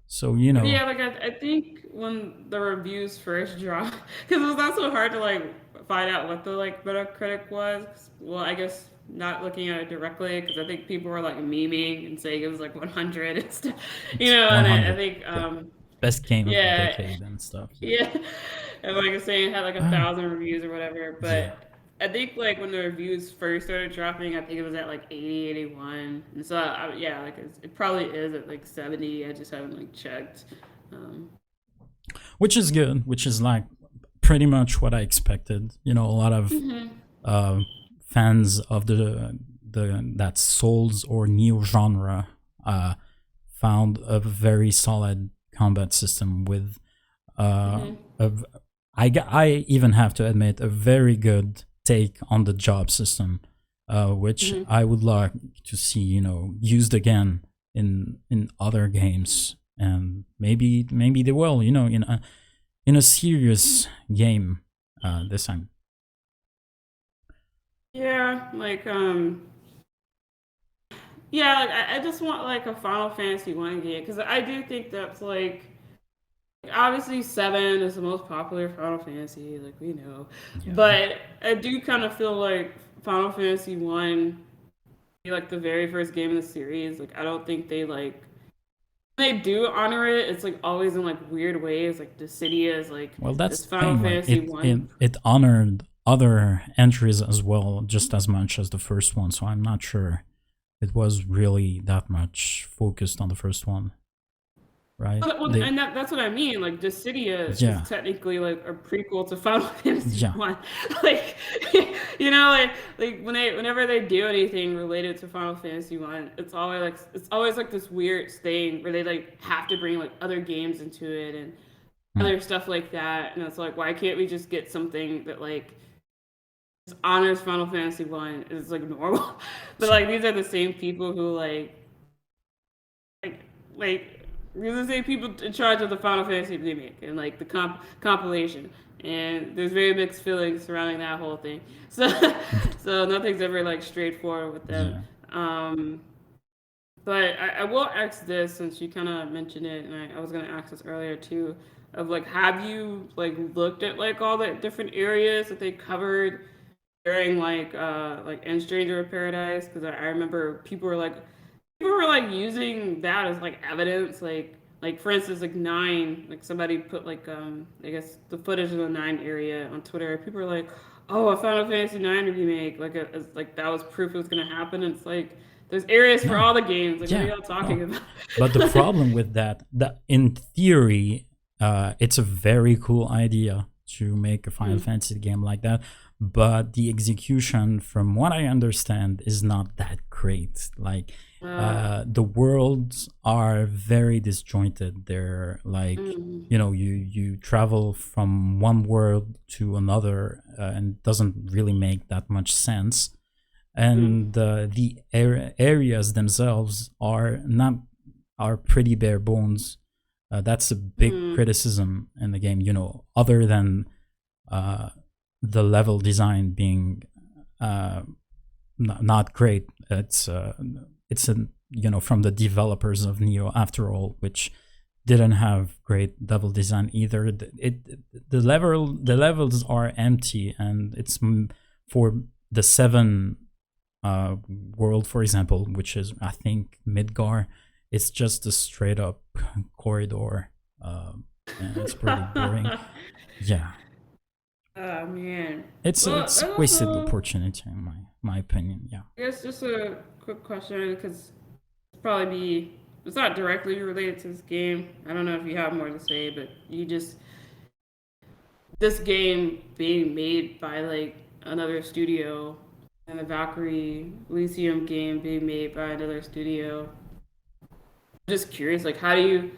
S1: So
S2: But yeah, like I think when the reviews first dropped, because it was not so hard to like find out what the like Metacritic was. 'Cause, well, I guess not looking at it directly because I think people were like memeing and saying it was like 100 and stuff, you
S1: it's
S2: know. And I
S1: 100.
S2: think
S1: Yeah, best game of the
S2: yeah,
S1: decade and stuff. Yeah.
S2: yeah, and like I was saying, it had like a
S1: Ah,
S2: thousand reviews or whatever.
S1: yeah.
S2: But I think like when the reviews first started dropping, I think it was at like 80, 81. And so yeah, like it probably is at like 70. I just haven't like checked. Um,
S1: Which is good. Which is like pretty much what I expected. A lot of
S2: mhm,
S1: uh, fans of the that Souls or Neo genre found a very solid combat system with uh,
S2: mhm,
S1: a v- I even have to admit a very good take on the job system, which
S2: mhm.
S1: I would like to see used again in other games, and maybe they will in a serious game this time.
S2: Yeah, like yeah, like I just want like a Final Fantasy one game because I do think that's like obviously seven is the most popular Final Fantasy, like we know,
S1: Yeah.
S2: but I do kind of feel like Final Fantasy one, like the very first game in the series, like I don't think they like they do honor it, it's like always in like weird ways. Like Dissidia is like
S1: Well, that's
S2: this
S1: the
S2: Final
S1: thing. Like
S2: Fantasy one.
S1: it honored other entries as well, just as much as the first one. So I'm not sure it was really that much focused on the first one, right? They,
S2: And that's what I mean. Like Dissidia is
S1: yeah,
S2: technically like a prequel to Final Fantasy
S1: yeah,
S2: One. Like, like whenever they do anything related to Final Fantasy One, it's always like this weird thing where they like have to bring like other games into it and
S1: mm,
S2: other stuff like that. And it's like, why can't we just get something that like honors Final Fantasy One is like normal? But like these are the same people who like like these are the same people in charge of the Final Fantasy remake and like the compilation. And there's very mixed feelings surrounding that whole thing. So so nothing's ever like straightforward with them.
S1: yeah.
S2: Um, but I will ask this since you kind of mentioned it, and I was gonna ask this earlier too, of like, have you like looked at like all the different areas that they covered during like in Stranger of Paradise? Because I remember people were like using that as like evidence, like for instance like nine, like somebody put like I guess the footage of the nine area on Twitter. People were like, oh, a Final Fantasy IX remake, like that was proof it was gonna happen. And it's like there's areas for
S1: No,
S2: all the games. Like what are
S1: yeah,
S2: y'all talking
S1: no.
S2: about?
S1: But the problem with that in theory, it's a very cool idea to make a Final
S2: Mm,
S1: Fantasy game like that. But the execution, from what I understand, is not that great. Like,
S2: uh,
S1: the worlds are very disjointed. They're like,
S2: mm,
S1: you travel from one world to another, and it doesn't really make that much sense.
S2: mm,
S1: And the areas themselves are pretty bare bones. That's a big
S2: mm,
S1: criticism in the game. Other than uh, the level design being not great. It's from the developers of Neo, after all, which didn't have great level design either. The levels are empty, and it's for the seven world, for example, which is, I think, Midgar. It's just a straight up corridor, and it's pretty boring.
S2: mm.
S1: Yeah,
S2: Oh man. Well,
S1: it's
S2: there's
S1: wasted
S2: also
S1: opportunity in my opinion. Yeah.
S2: I guess just a quick question because probably be it's not directly related to this game. I don't know if you have more to say, but you just this game being made by like another studio and the Valkyrie Elysium game being made by another studio. I'm just curious, like how do you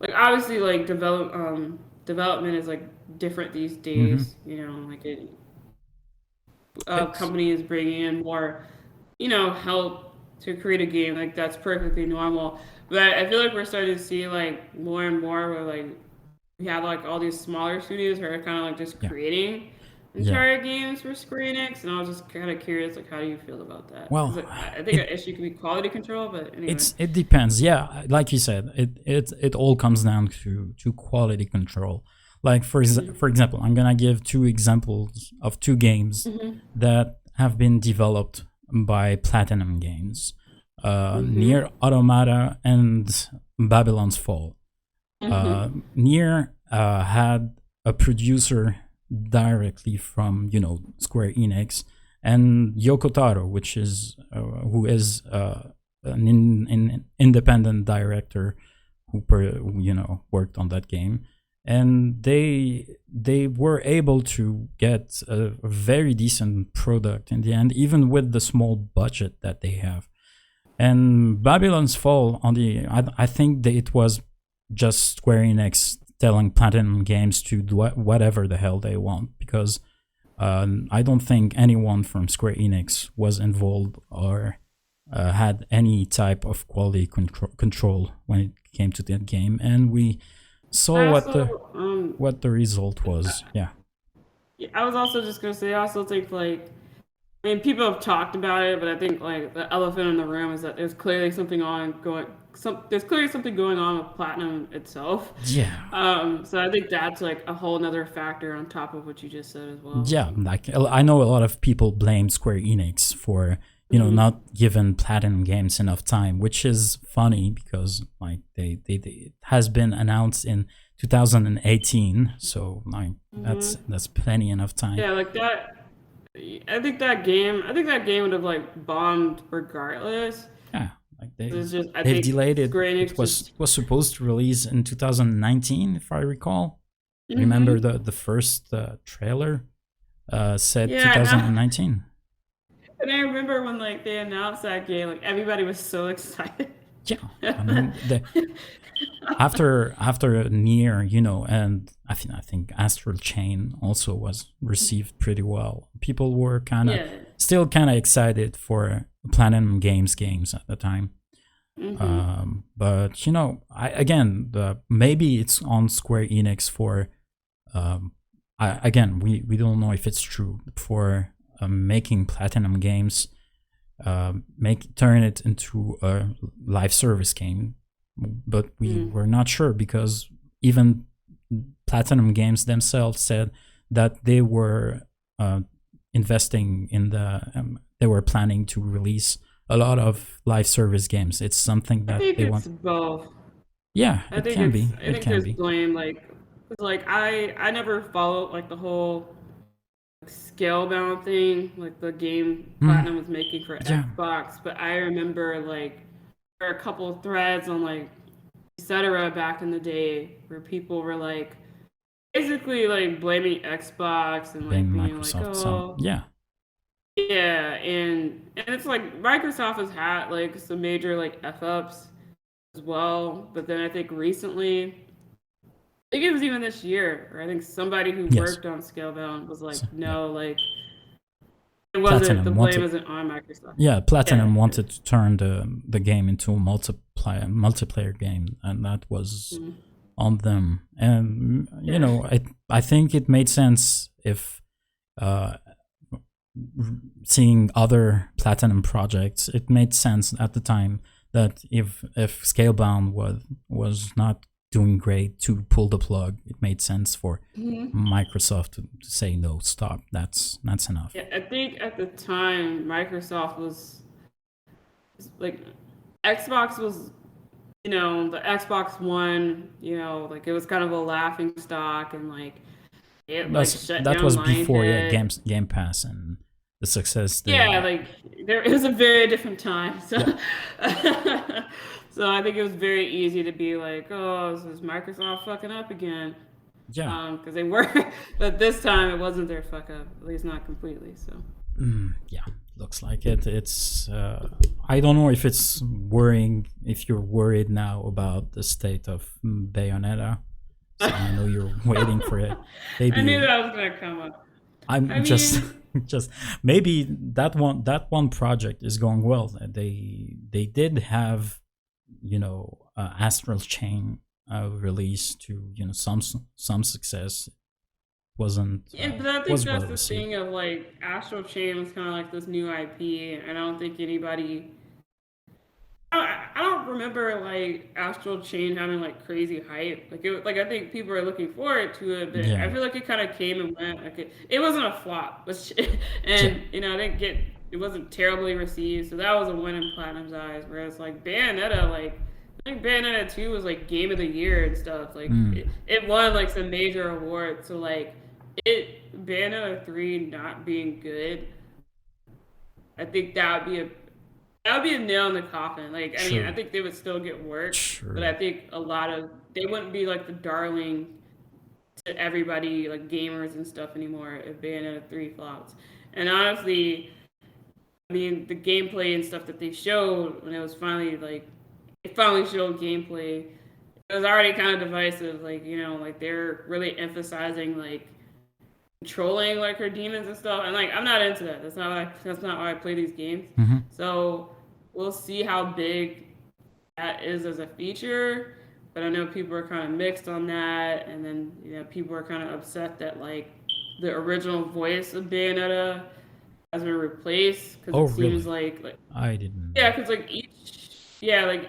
S2: like obviously like development is like different these
S1: Hmm.
S2: days, like
S1: It's
S2: companies bringing in more help to create a game like that's perfectly normal. But I feel like we're starting to see like more and more where like we have like all these smaller studios who are kind of like just
S1: yeah,
S2: creating
S1: yeah.
S2: entire games for Square Enix, and I was just kind of curious like how do you feel about that?
S1: Well,
S2: Because I think
S1: it
S2: an issue could be quality control, but anyway.
S1: it depends. Yeah, like you said, it all comes down to quality control. Like,
S2: Mm-hmm.
S1: for example, I'm gonna give two examples of two games
S2: Mm-hmm.
S1: that have been developed by Platinum Games,
S2: Mm-hmm.
S1: Near Automata and Babylon's Fall.
S2: Mm-hmm.
S1: Nier had a producer directly from Square Enix, and Yoko Taro, which is who is an independent director who worked on that game, and they were able to get a very decent product in the end, even with the small budget that they have. And Babylon's Fall, I think that it was just Square Enix telling Platinum Games to do whatever the hell they want, because I don't think anyone from Square Enix was involved or had any type of quality control when it came to that game, and we saw
S2: I
S1: what the
S2: also
S1: what the result was. Yeah,
S2: I was also just gonna say I also think like I mean, people have talked about it, but I think like the elephant in the room is that there's clearly something going on with Platinum itself.
S1: yeah.
S2: So I think that's like a whole nother factor on top of what you just said as well.
S1: Yeah, like I know a lot of people blame Square Enix for
S2: Mm-hmm.
S1: not given Platinum Games enough time, which is funny because like they it has been announced in 2018, so like
S2: Mm-hmm.
S1: that's plenty enough time.
S2: Yeah, like that. I think that game would have like bombed regardless.
S1: Yeah, like
S2: It's just, I
S1: they've
S2: think
S1: delayed it.
S2: Square Enix
S1: It
S2: just.
S1: was supposed to release in 2019, if I recall. Remember
S2: Mm-hmm.
S1: the first trailer said
S2: Yeah, now
S1: 2019.
S2: and I remember when like they announced that game, like everybody was so excited.
S1: Yeah, I mean after Nier, and I think Astral Chain also was received pretty well. People were
S2: Yeah.
S1: still kind of excited for Platinum games at the time.
S2: Mm-hmm.
S1: But again, maybe it's on Square Enix for. Again, we don't know if it's true for making Platinum games, make turn it into a live service game, but we
S2: Mm.
S1: were not sure because even Platinum Games themselves said that they were uh, investing in they were planning to release a lot of live service games. It's something
S2: I
S1: that
S2: think
S1: they
S2: it's
S1: want.
S2: both.
S1: Yeah, it can be.
S2: I
S1: It
S2: think
S1: can
S2: there's
S1: be.
S2: blame like 'cause, like I never followed like the whole scale bound thing, like the game
S1: Mm,
S2: Platinum was making for
S1: yeah,
S2: Xbox, but I remember like there were a couple of threads on like etc. back in the day where people were like basically like blaming Xbox and
S1: blame
S2: like being like,
S1: Microsoft. Some,
S2: oh
S1: yeah,
S2: yeah, and it's like Microsoft has had like some major like F ups as well, but then I think recently I think it was even this year, or I think somebody who
S1: yes.
S2: worked on Scalebound was like,
S1: So, yeah,
S2: no, like it wasn't the
S1: Platinum
S2: blame
S1: wanted.
S2: isn't on Microsoft.
S1: Yeah,
S2: Yeah,
S1: Platinum wanted to turn the game into a multiplayer game, and that was
S2: mm,
S1: on them. And
S2: yeah,
S1: I think it made sense if uh, seeing other Platinum projects, it made sense at the time that if Scalebound was not doing great to pull the plug, it made sense for
S2: hmm
S1: Microsoft to say no, stop. That's enough.
S2: yeah. I think at the time Microsoft was like Xbox was the Xbox One, like it was kind of a laughing stock and like it like shut
S1: That
S2: down
S1: was before, yeah,
S2: Lionhead.
S1: Game Pass and the success
S2: Yeah,
S1: they.
S2: like there it was a very different time. So
S1: Yeah,
S2: so I think it was very easy to be like, oh, this is Microsoft fucking up again.
S1: yeah.
S2: Because they were, but this time it wasn't their fuck up, at least not completely. So
S1: Yeah, looks like it. It's I don't know if it's worrying if you're worried now about the state of Bayonetta. So I know you're waiting for it.
S2: I knew
S1: Maybe
S2: that was gonna come up. I
S1: I'm just
S2: mean,
S1: just maybe that one project is going well. They did have Astral Chain release to some success. Wasn't
S2: yeah, but I think
S1: Was
S2: that's
S1: well
S2: the
S1: received.
S2: thing of like Astral Chain was kind of like this new IP, and I don't think anybody. I don't remember like Astral Chain having like crazy hype. Like I think people are looking forward to it, but I
S1: Yeah,
S2: feel like it kind of came and went. Like it wasn't a flop, but
S1: yeah.
S2: and I didn't get it wasn't terribly received, so that was a win in Platinum's eyes. Whereas like Bayonetta, like I think Bayonetta 2 was like game of the year and stuff. Like
S1: Mm,
S2: it won like some major awards. So like Bayonetta 3 not being good, I think that would be a nail in the coffin. Like, I mean, I
S1: true,
S2: think they would still get work, but I
S1: true.
S2: think they wouldn't be like the darling to everybody, like gamers and stuff anymore if Bayonetta 3 flops. And honestly, I mean, the gameplay and stuff that they showed when it was finally like, it finally showed gameplay, it was already kind of divisive. Like, like they're really emphasizing like controlling like her demons and stuff. And like I'm not into that. That's not why I play these games.
S1: Hmm.
S2: So we'll see how big that is as a feature. But I know people are kind of mixed on that, and then people are kind of upset that like the original voice of Bayonetta has been replaced because
S1: Oh,
S2: it seems
S1: really? I didn't
S2: yeah,
S1: know.
S2: because like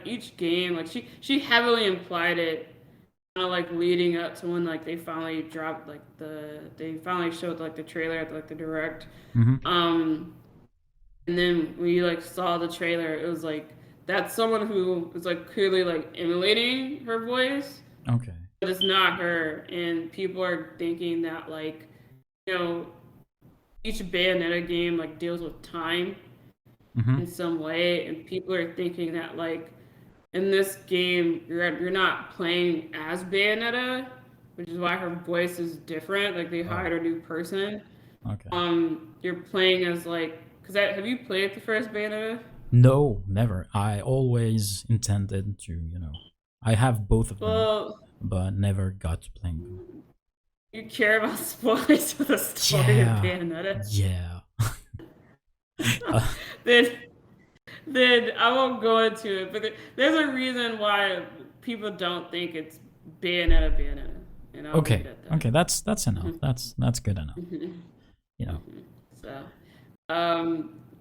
S2: each game like she heavily implied it kind of like leading up to when like they finally dropped they finally showed like the trailer at like the direct.
S1: Hmm.
S2: Um, And then when you like saw the trailer, it was like that's someone who is like clearly like emulating her voice,
S1: Okay.
S2: but it's not her. And people are thinking that like, you know, each Bayonetta game like deals with time
S1: Mm-hmm.
S2: in some way, and people are thinking that like in this game you're not playing as Bayonetta, which is why her voice is different. Like they
S1: Oh,
S2: hired a new person.
S1: okay.
S2: You're playing as like because have you played the first Bayonetta?
S1: No, never. I always intended to, I have both of them,
S2: Well,
S1: but never got to playing them.
S2: you care about spoilers for the story of
S1: Yeah.
S2: Bayonetta,
S1: Yeah. uh,
S2: then then I won't go into it. But there's a reason why people don't think it's Bayonetta, and I'll leave it
S1: okay.
S2: at that.
S1: Okay, that's enough.
S2: Mhm,
S1: That's good enough.
S2: mhm,
S1: You know.
S2: mhm. So,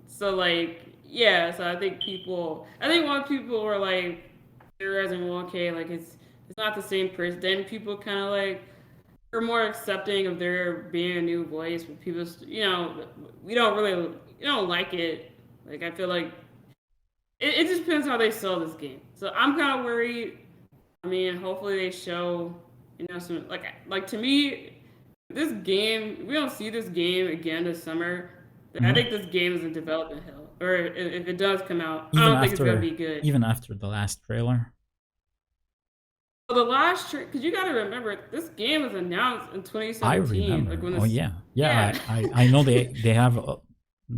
S2: so like, yeah. So I think when people were like theorizing, well, okay, like it's not the same person. Then people kind of like are more accepting of there being a new voice. But people, we don't really, you don't like it. Like I feel like it just depends how they sell this game. So I'm kind of worried. I mean, hopefully they show, some like to me, this game. We don't see this game again this summer. I
S1: Mhm.
S2: think this game is in development hell. Or if it does come out, I
S1: Even
S2: don't think it's gonna
S1: after
S2: be good.
S1: even after the last trailer.
S2: Well, the last trick, because you got to remember, this game was announced in
S1: I
S2: 2017. Like
S1: remember.
S2: when
S1: Oh
S2: this,
S1: yeah. Yeah,
S2: yeah,
S1: I know they have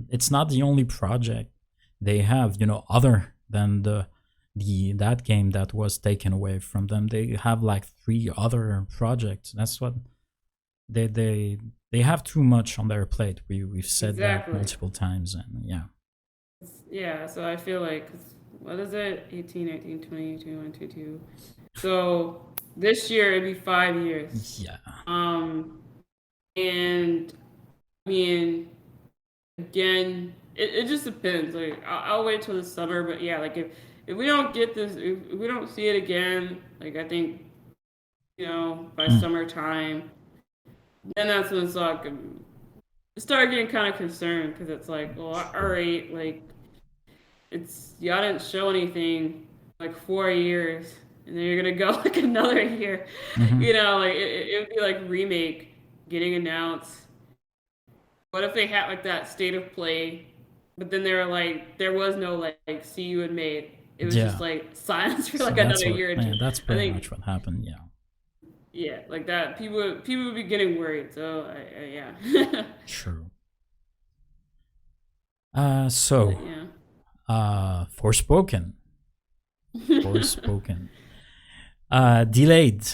S1: it's not the only project they have, other than the that game that was taken away from them. They have like three other projects. That's what they have too much on their plate. We've said that
S2: exactly.
S1: multiple times, and yeah.
S2: Yeah, so I feel like, what is it? 18, 19, 20, 21, 22. So this year it'd be 5 years.
S1: Yeah.
S2: Um, and I mean, again, it just depends. Like I'll wait till the summer, but yeah, like if we don't get this, if we don't see it again, like I think by
S1: Mm.
S2: summertime, then that's when it's like start getting kind of concerned because it's like, well, all right, like it's y'all didn't show anything like 4 years, and then you're gonna go like another year,
S1: Hmm.
S2: like it would be like remake getting announced. What if they had like that state of play, but then they were like there was no like see you in May. It was just
S1: Yeah.
S2: like silence for
S1: So
S2: like
S1: that's
S2: another
S1: what.
S2: year or
S1: Yeah,
S2: two.
S1: that's
S2: I
S1: pretty
S2: think
S1: much what happened. Yeah.
S2: yeah, like that people would be getting worried. So yeah,
S1: True.
S2: but
S1: So,
S2: yeah.
S1: Forspoken. Forspoken. Delayed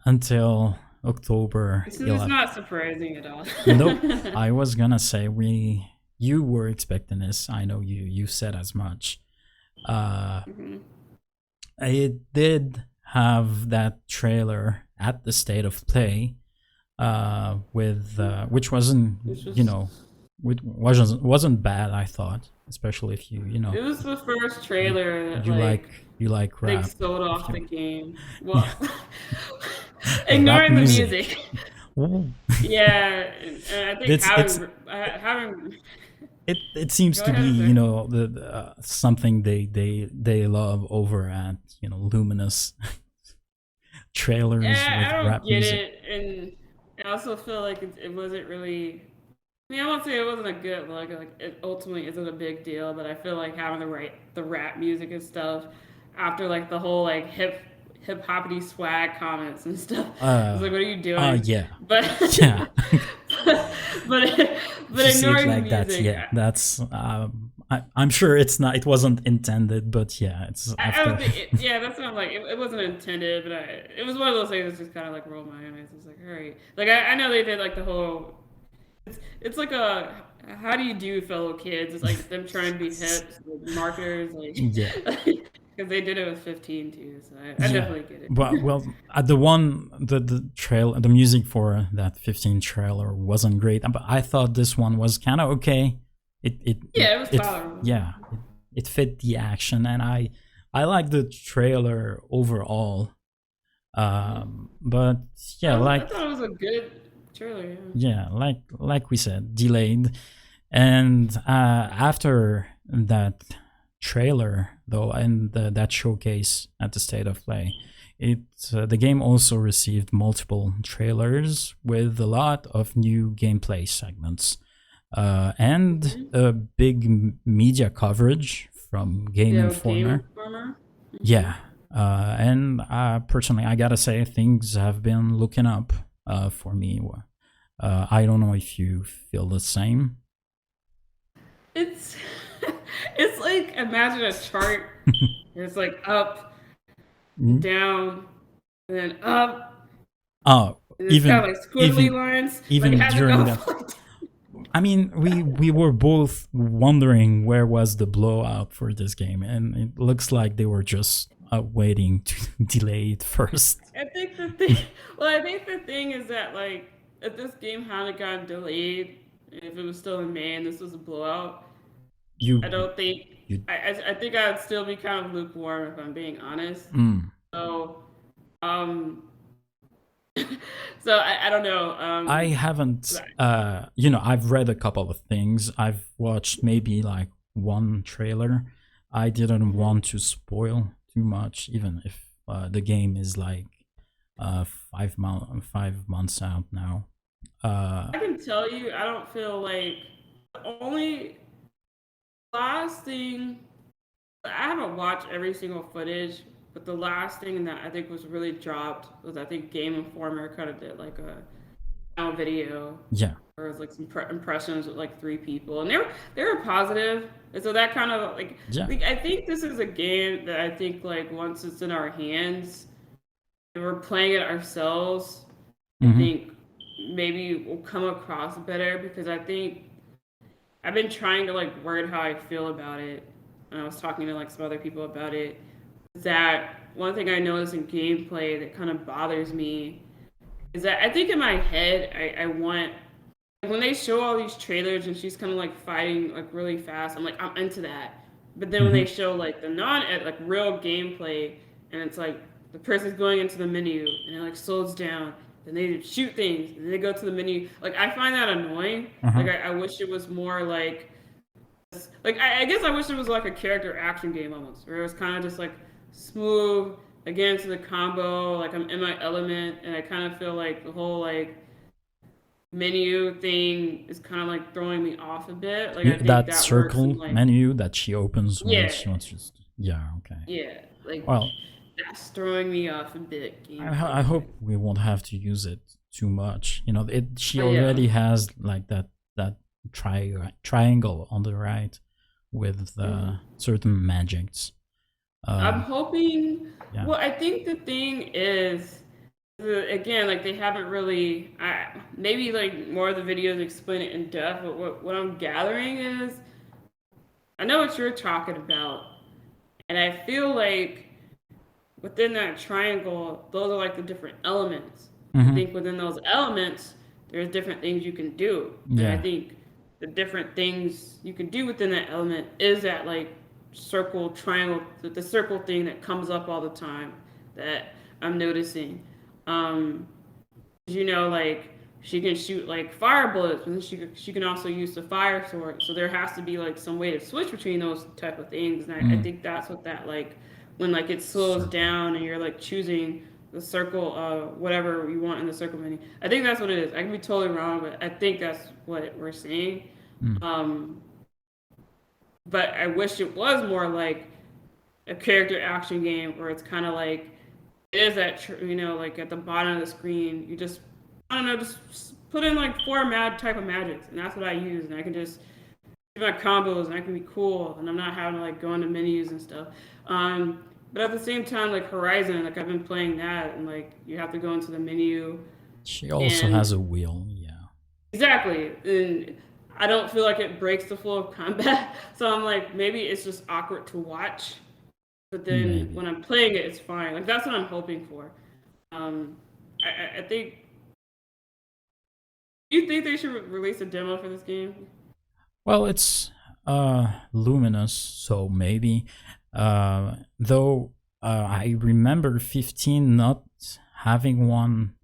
S1: until October
S2: This is
S1: 11th.
S2: not surprising at all.
S1: Nope. I was gonna say you were expecting this. I know you said as much. Uh,
S2: Mhm.
S1: it did have that trailer at the state of play, with which wasn't
S2: This
S1: you
S2: was
S1: know, wasn't bad. I thought, especially if
S2: it was the first
S1: you
S2: trailer that
S1: you like you like
S2: they
S1: rap.
S2: sold
S1: If
S2: off the
S1: you
S2: game.
S1: yeah,
S2: Well,
S1: rap
S2: ignoring the
S1: music.
S2: music.
S1: Ooh.
S2: Yeah, and I think
S1: It's
S2: having
S1: it seems
S2: go
S1: to be,
S2: ahead, sir.
S1: something they love over at, Luminous trailers
S2: Yeah,
S1: with
S2: I don't
S1: rap
S2: get
S1: music.
S2: it, and I also feel like it wasn't really. I mean, I won't say it wasn't a good look. Like it ultimately isn't a big deal, but I feel like having the rap music and stuff after like the whole like hip hoppity swag comments and stuff. It's
S1: Uh,
S2: like, what are you doing?
S1: yeah,
S2: But
S1: yeah.
S2: but
S1: If
S2: but
S1: you see it
S2: ignoring the
S1: like that,
S2: music,
S1: yeah, that's I'm sure it wasn't intended, but yeah, it's
S2: I
S1: after.
S2: don't think. Yeah, that's what I'm like. It wasn't intended, but it was one of those things that just kind of like rolled my eyes. It's like, all right, like I know they did like the whole. It's like a how do you do, fellow kids? It's like them trying to be hip, like marketers,
S1: Yeah,
S2: like because they did it with 15 too. So I
S1: yeah.
S2: definitely get it.
S1: But well, the trail, the music for that 15 trailer wasn't great, but I thought this one was kind of okay.
S2: Yeah, it was tolerable.
S1: Yeah, it fit the action, and I like the trailer overall. But yeah,
S2: I thought it was a good trailer. Yeah.
S1: like we said, delayed. And after that trailer, though, and that showcase at the State of Play, the game also received multiple trailers with a lot of new gameplay segments and a big media coverage from Game
S2: Yeah, Game
S1: Informer.
S2: Informer.
S1: Yeah, and personally, I gotta say things have been looking up for me. I don't know if you feel the same.
S2: It's it's like imagine a chart. It's like up,
S1: Mm.
S2: down, and then up,
S1: Oh,
S2: and it's kind
S1: even
S2: of like squiggly
S1: even
S2: lines. Like it
S1: even
S2: has to
S1: during
S2: go.
S1: that, I mean, we were both wondering where was the blowout for this game, and it looks like they were just waiting to delay it first.
S2: I think the thing. Well, I think the thing is that like if this game hadn't gotten delayed, and if it was still in May and this was a blowout,
S1: You
S2: I don't think.
S1: you
S2: I think I'd still be kind of lukewarm if I'm being honest.
S1: mm.
S2: So, um, so I don't know.
S1: I haven't I've read a couple of things. I've watched maybe like one trailer. I didn't want to spoil too much, even if the game is like 5 months out now.
S2: I can tell you, I don't feel like the only last thing. I haven't watched every single footage, but the last thing that I think was really dropped was I think Game Informer kind of did like a final video
S1: Yeah.
S2: or it was like some impressions with like three people, and they were positive, and so that kind of
S1: Yeah.
S2: like I think this is a game that I think like once it's in our hands and we're playing it ourselves, I
S1: Mm-hmm.
S2: think maybe we'll come across better because I think I've been trying to like word how I feel about it, and I was talking to like some other people about it. Is that one thing I notice in gameplay that kind of bothers me is that I think in my head I want like, when they show all these trailers and she's kind of like fighting like really fast. I'm like I'm into that, but then when
S1: Mm-hmm.
S2: they show like the non like real gameplay and it's like the person's going into the menu and it like slows down. Then they shoot things and they go to the menu. Like I find that annoying.
S1: Uh-huh.
S2: Like I wish it was more like I guess I wish it was like a character action game almost, where it was kind of just like smooth against the combo. Like I'm in my element, and I kind of feel like the whole like menu thing is kind of like throwing me off a bit. Like I think
S1: That
S2: that works in
S1: circle
S2: like
S1: menu that she opens when
S2: yeah,
S1: she wants to. Yeah. Okay.
S2: yeah, like
S1: Well,
S2: that's throwing me off a bit
S1: I
S2: gameplay wise.
S1: hope we won't have to use it too much. She
S2: But yeah,
S1: already has like that triangle on the right with
S2: mhm.
S1: certain magics.
S2: I'm
S1: Uh,
S2: hoping.
S1: yeah.
S2: Well, I think the thing is again, like they haven't really. Maybe like more of the videos explain it in depth, but what I'm gathering is I know what you're talking about, and I feel like within that triangle, those are like the different elements. I
S1: Mm-hmm.
S2: think within those elements, there's different things you can do, and I
S1: Yeah.
S2: think the different things you can do within that element is that like circle, triangle, the circle thing that comes up all the time that I'm noticing. Um, like she can shoot like fire bullets, and then she can also use the fire sword. So there has to be like some way to switch between those type of things, and I
S1: Mm.
S2: think that's what that like when like it slows
S1: Circle.
S2: down and you're like choosing the circle, whatever you want in the circle menu. I think that's what it is. I can be totally wrong, but I think that's what we're seeing.
S1: Mm.
S2: Um, but I wish it was more like a character action game where it's kind of like it is that like at the bottom of the screen you just I don't know just put in like four mad type of magics and that's what I use and I can just do my combos and I can be cool and I'm not having to like go into menus and stuff. But at the same time like Horizon like I've been playing that and like you have to go into the menu
S1: She also
S2: and
S1: has a wheel. Yeah.
S2: exactly and I don't feel like it breaks the flow of combat so I'm like maybe it's just awkward to watch but then
S1: Maybe.
S2: when I'm playing it, it's fine. Like that's what I'm hoping for. Um, I think. Do you think they should release a demo for this game?
S1: Well, it's luminous, so maybe. Though I remember 15 not having one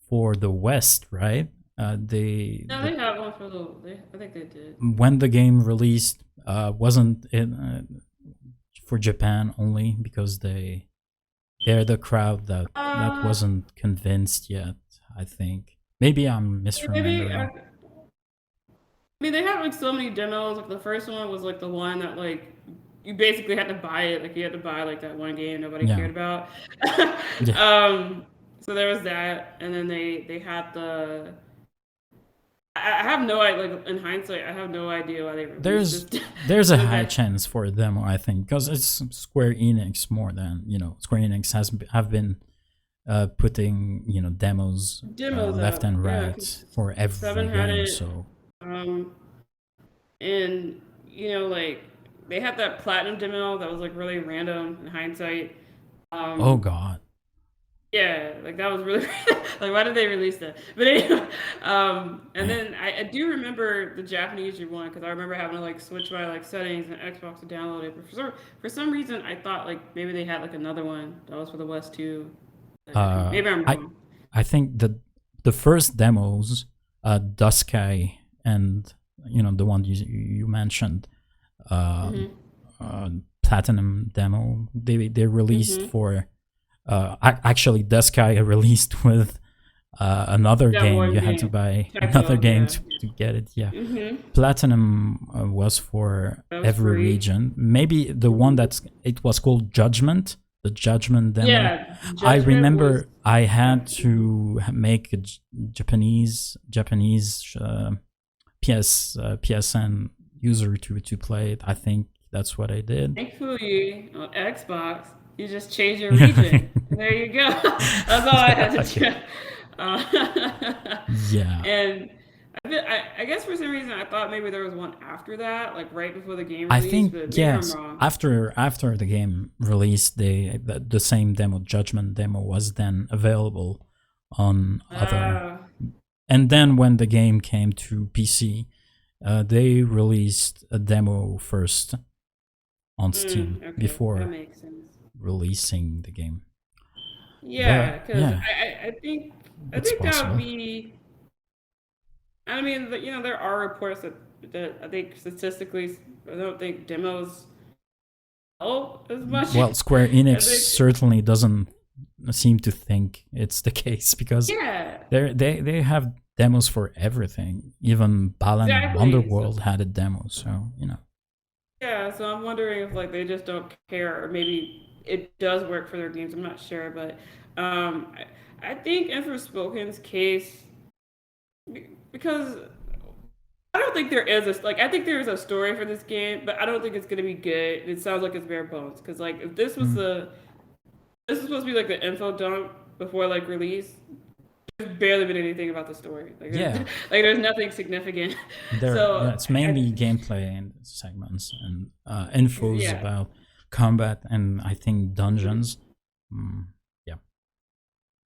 S1: for the West, right? They
S2: No,
S1: the
S2: they have one for the. I think they did.
S1: when the game released wasn't it for Japan only because they're the crowd that
S2: Uh,
S1: wasn't convinced yet. I think maybe I'm
S2: maybe.
S1: misremembering.
S2: I mean, they have like so many demos. Like the first one was like the one that like you basically had to buy it. Like you had to buy like that one game nobody
S1: Yeah,
S2: cared about.
S1: yeah.
S2: um, so there was that, and then they had the. I have no idea. Like in hindsight, I have no idea why they released this.
S1: There's a high
S2: Okay.
S1: chance for a demo, I think, because it's Square Enix more than Square Enix have been putting demos
S2: Demos
S1: left
S2: out,
S1: and
S2: yeah,
S1: right
S2: because
S1: for
S2: Seven
S1: every
S2: had
S1: game.
S2: it.
S1: So
S2: Um, and like they had that platinum demo that was like really random in hindsight.
S1: oh
S2: Um,
S1: god,
S2: yeah, like that was really like why did they release that? But anyway, and
S1: man.
S2: then I do remember the Japanese one because I remember having to like switch my like settings and Xbox to download it. But for some reason, I thought like maybe they had like another one that was for the West too.
S1: Uh,
S2: Maybe I'm
S1: I
S2: wrong.
S1: I think the first demos, Dusky and the one you mentioned, uh,
S2: Mhm.
S1: Platinum demo, they released
S2: Mhm.
S1: for actually Dusky released with another
S2: That
S1: game.
S2: one
S1: You had to
S2: game.
S1: buy another
S2: Typo,
S1: game
S2: yeah.
S1: to get it. Yeah,
S2: Mhm.
S1: Platinum was for
S2: That was
S1: every
S2: free.
S1: region. Maybe the one
S2: Mhm.
S1: that's it was called Judgment, the Judgment demo.
S2: Yeah,
S1: I
S2: Judgment was
S1: remember I
S2: yeah.
S1: had to make a Japanese PSN user to play it. I think that's what I did.
S2: Thankfully, on Xbox, you just change your region. And there you go. That's all I had to
S1: Yeah,
S2: do.
S1: yeah.
S2: And I guess for some reason I thought maybe there was one after that, like right before the game
S1: I
S2: released,
S1: think
S2: but maybe I'm
S1: yes.
S2: wrong.
S1: After the game released, the same demo, Judgment demo, was then available on other.
S2: Uh,
S1: And then when the game came to PC, they released a demo first on Steam
S2: okay, that
S1: before
S2: makes sense.
S1: releasing the game. But
S2: Yeah, because
S1: yeah,
S2: I
S1: it's
S2: think that would
S1: possible.
S2: be. I mean, there are reports that I think statistically, I don't think demos help as much
S1: Well, Square Enix
S2: as they.
S1: certainly doesn't seem to think it's the case because
S2: Yeah,
S1: they have demos for everything. Even Balan
S2: exactly. So
S1: Wonderworld had a demo, so
S2: yeah, so I'm wondering if like they just don't care, or maybe it does work for their games. I'm not sure, but I think in Forspoken's case, because I don't think there is a like I think there is a story for this game, but I don't think it's gonna be good. It sounds like it's bare bones. Because like if
S1: mm,
S2: this is supposed to be like the info dump before like release, there's barely been anything about the story. Like
S1: yeah,
S2: like there's nothing significant.
S1: yeah,
S2: So
S1: it's mainly gameplay and segments and infos
S2: yeah.
S1: about combat and I think dungeons. Mm, yeah,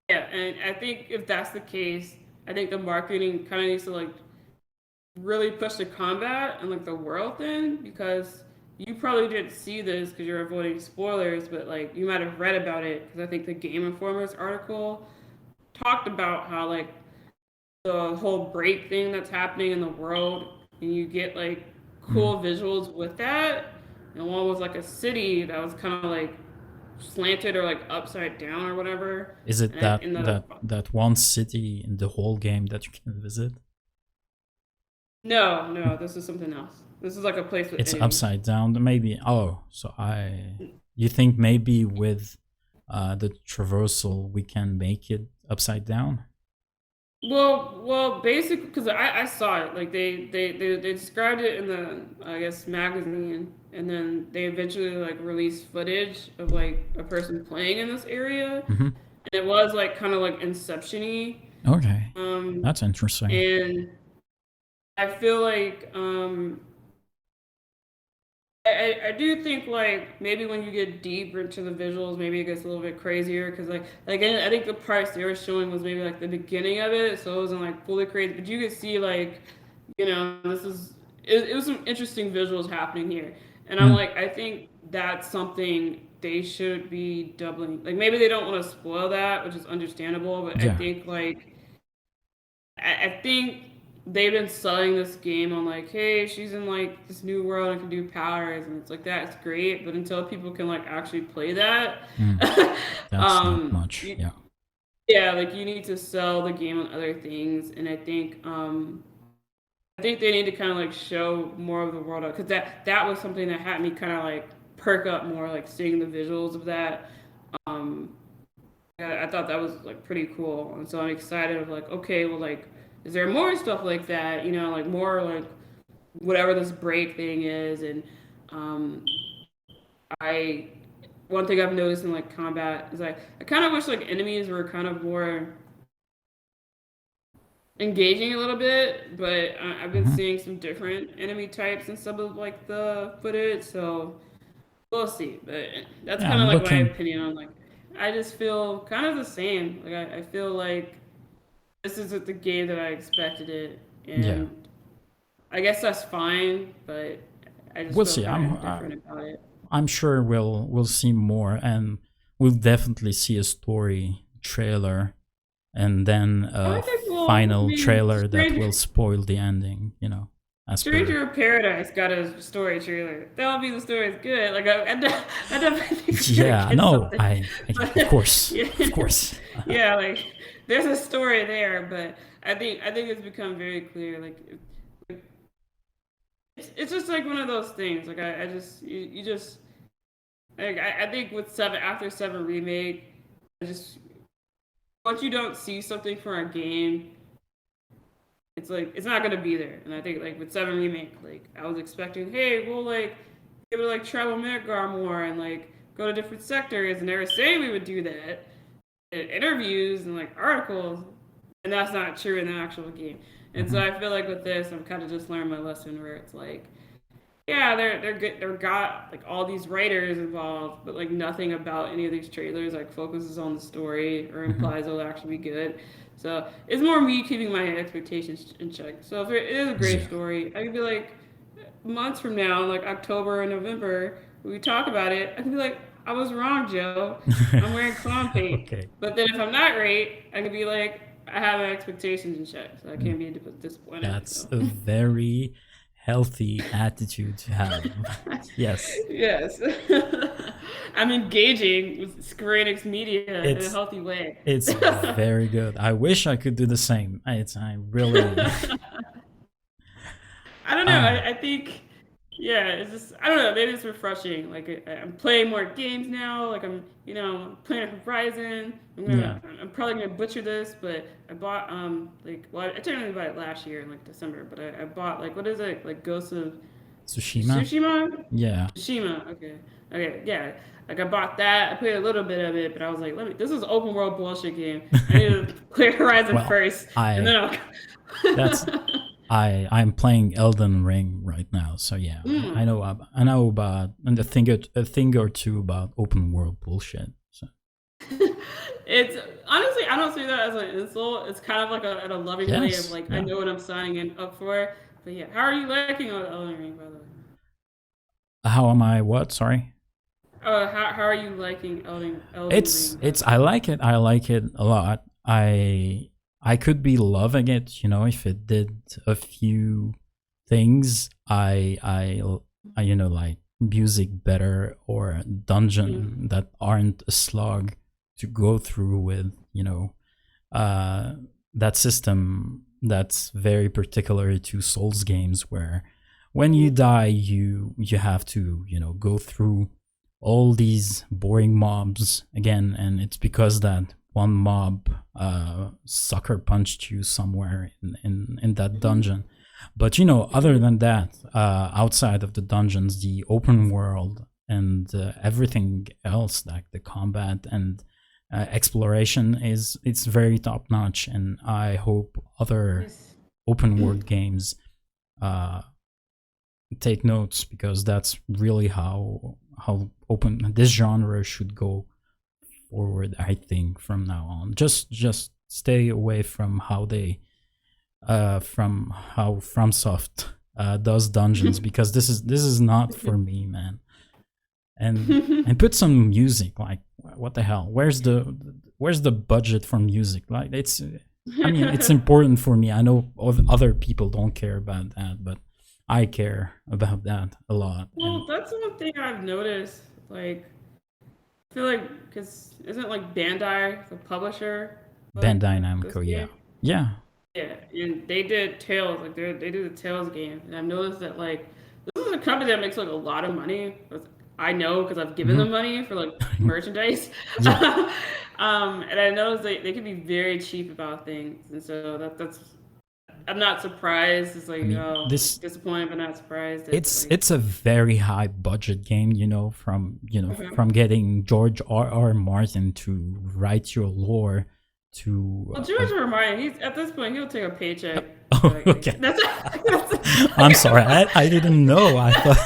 S2: Yeah, and I think if that's the case, I think the marketing kind of needs to like really push the combat and like the world thing because you probably didn't see this because you're avoiding spoilers, but like you might have read about it because I think the Game Informer's article talked about how like the whole break thing that's happening in the world and you get like
S1: mm.
S2: cool visuals with that. And one was like a city that was kind of like slanted or like upside down or whatever.
S1: Is it
S2: And
S1: that
S2: in the
S1: that one city in the whole game that you can visit?
S2: no, no, this is something else. This is like a place with
S1: It's
S2: enemies.
S1: upside down. Maybe. Oh, so I. You think maybe with the traversal we can make it upside down?
S2: Well, basically, because I saw it. Like they described it in the I guess magazine, and then they eventually like released footage of like a person playing in this area,
S1: Hmm.
S2: and it was like kind of like Inception-y.
S1: Okay,
S2: Um,
S1: that's interesting.
S2: and I feel like I do think like maybe when you get deeper into the visuals, maybe it gets a little bit crazier because like I think the parts they were showing was maybe like the beginning of it, so it wasn't like fully crazy, but you could see like this is it was some interesting visuals happening here, and I'm
S1: Mm,
S2: like I think that's something they should be doubling. Like maybe they don't want to spoil that, which is understandable, but I
S1: yeah.
S2: think like I think they've been selling this game on like, hey, she's in like this new world and can do powers, and it's like that's great, but until people can like actually play that,
S1: Mm, that's not much.
S2: you,
S1: Yeah.
S2: yeah, like you need to sell the game on other things, and I think they need to kind of like show more of the world because that was something that had me kind of like perk up more, like seeing the visuals of that. Um, I thought that was like pretty cool, and so I'm excited of like, okay, well, like, is there more stuff like that? You know, like more like whatever this break thing is, and um, I one thing I've noticed in like combat is I kind of wish like enemies were kind of more engaging a little bit, but I've been
S1: Hmm.
S2: seeing some different enemy types in some of like the footage, so we'll see. But that's
S1: Yeah,
S2: kind of
S1: I'm
S2: like my
S1: looking.
S2: opinion on like I just feel kind of the same. Like I feel like this isn't the game that I expected it,
S1: Yeah,
S2: and I guess that's fine. But I just
S1: we'll
S2: feel
S1: see.
S2: kind of indifferent about it.
S1: I'm sure we'll see more, and we'll definitely see a story trailer, and then
S2: I
S1: a
S2: think well, I
S1: final
S2: mean,
S1: trailer that will spoil the ending. You know, as per.
S2: Stranger of Paradise got a story trailer. That'll be the story is good. Like I definitely think we're gonna
S1: Yeah,
S2: get
S1: no,
S2: something.
S1: of
S2: But
S1: course,
S2: yeah,
S1: of course.
S2: yeah, like there's a story there, but I think it's become very clear. Like it's just like one of those things. Like I just you just like I think with seven after seven remake, I just once you don't see something for a game, it's like it's not gonna be there. And I think like with seven remake, like I was expecting, hey, we'll like be able to like travel Midgar more and like go to different sectors, and they were saying we would do that in interviews and like articles, and that's not true in the actual game. And so
S1: Hmm.
S2: I feel like with this, I'm kind of just learned my lesson where it's like, yeah, they're good. They're got like all these writers involved, but like nothing about any of these trailers like focuses on the story or
S1: Hmm.
S2: implies it'll actually be good. So it's more me keeping my expectations in check. So if it is a great
S1: Yeah.
S2: story, I could be like months from now, like October or November, we talk about it. I could be like, I was wrong, Joe. I'm wearing clown paint.
S1: Okay.
S2: But then if I'm not right, I could be like, I have my expectations in check, so I
S1: Mm,
S2: can't be disappointed.
S1: that's
S2: So.
S1: a very healthy attitude to have. Yes.
S2: Yes. I'm engaging with Square-Enix media in a
S1: It's
S2: healthy way.
S1: it's very good. I wish I could do the same. I really
S2: I don't know.
S1: uh
S2: I think, yeah, it's just, I don't know. Maybe it's refreshing. Like, I'm playing more games now. Like, playing Horizon.
S1: yeah.
S2: I'm probably gonna butcher this, but I bought, like, well, I technically bought it last year in like December, but I bought like, what is it? Like Ghosts of
S1: Tsushima?
S2: Tsushima?
S1: Yeah.
S2: Tsushima. Okay. Okay. Yeah. Like I bought that. I played a little bit of it, but I was like, this is open world bullshit game. I need to play Horizon
S1: Well,
S2: first, and then
S1: I
S2: I'll.
S1: that's I'm playing Elden Ring right now, so yeah,
S2: Mm.
S1: I know about and a thing or two about open world bullshit. So
S2: It's honestly, I don't see that as an insult. It's kind of like a loving way of
S1: yes,
S2: like I
S1: yeah.
S2: know what I'm signing in up for. But yeah, how are you liking Elden Ring, by the way?
S1: How am I? What? Sorry.
S2: How are you liking Elden Ring, by the
S1: It's
S2: way?
S1: I like it a lot. I could be loving it, you know, if it did a few things. I you know, like music better or
S2: Mm.
S1: dungeon that aren't a slog to go through with, you know, uh that system that's very particular to Souls games where when you
S2: Mm.
S1: die you have to, you know, go through all these boring mobs again, and it's because that one mob sucker punched you somewhere in that
S2: Mhm.
S1: dungeon. But you know, other
S2: Mhm.
S1: than that, outside of the dungeons, the open world and everything else, like the combat and exploration, is it's very top notch, and I hope other
S2: Nice.
S1: open world games uh, take notes, because that's really how open this genre should go forward. I think from now on, just stay away from how FromSoft does dungeons, because this is not for me, man. And put some music. Like, what the hell? Where's the budget for music? Like, it's I mean, it's important for me. I know other people don't care about that, but I care about that a lot. And
S2: Well, that's one thing I've noticed. Like, I feel like because isn't like Bandai the publisher for like
S1: Bandai
S2: this
S1: Namco, yeah,
S2: game?
S1: yeah.
S2: Yeah, and they did Tales, like they do the Tales game, and I've noticed that like this is a company that makes like a lot of money. I know because I've given them
S1: Hmm.
S2: money for like merchandise,
S1: Yeah,
S2: and I noticed they can be very cheap about things, and so that's I'm not surprised. It's
S1: I
S2: like
S1: mean,
S2: oh,
S1: this
S2: disappointed but not surprised. It's like
S1: it's a very high budget game, from
S2: okay.
S1: from getting George R. Martin to write your lore to
S2: Well, George R. R. Martin, he's at this point he'll take a paycheck.
S1: oh, okay.
S2: That's, that's
S1: I'm sorry, I didn't know. I thought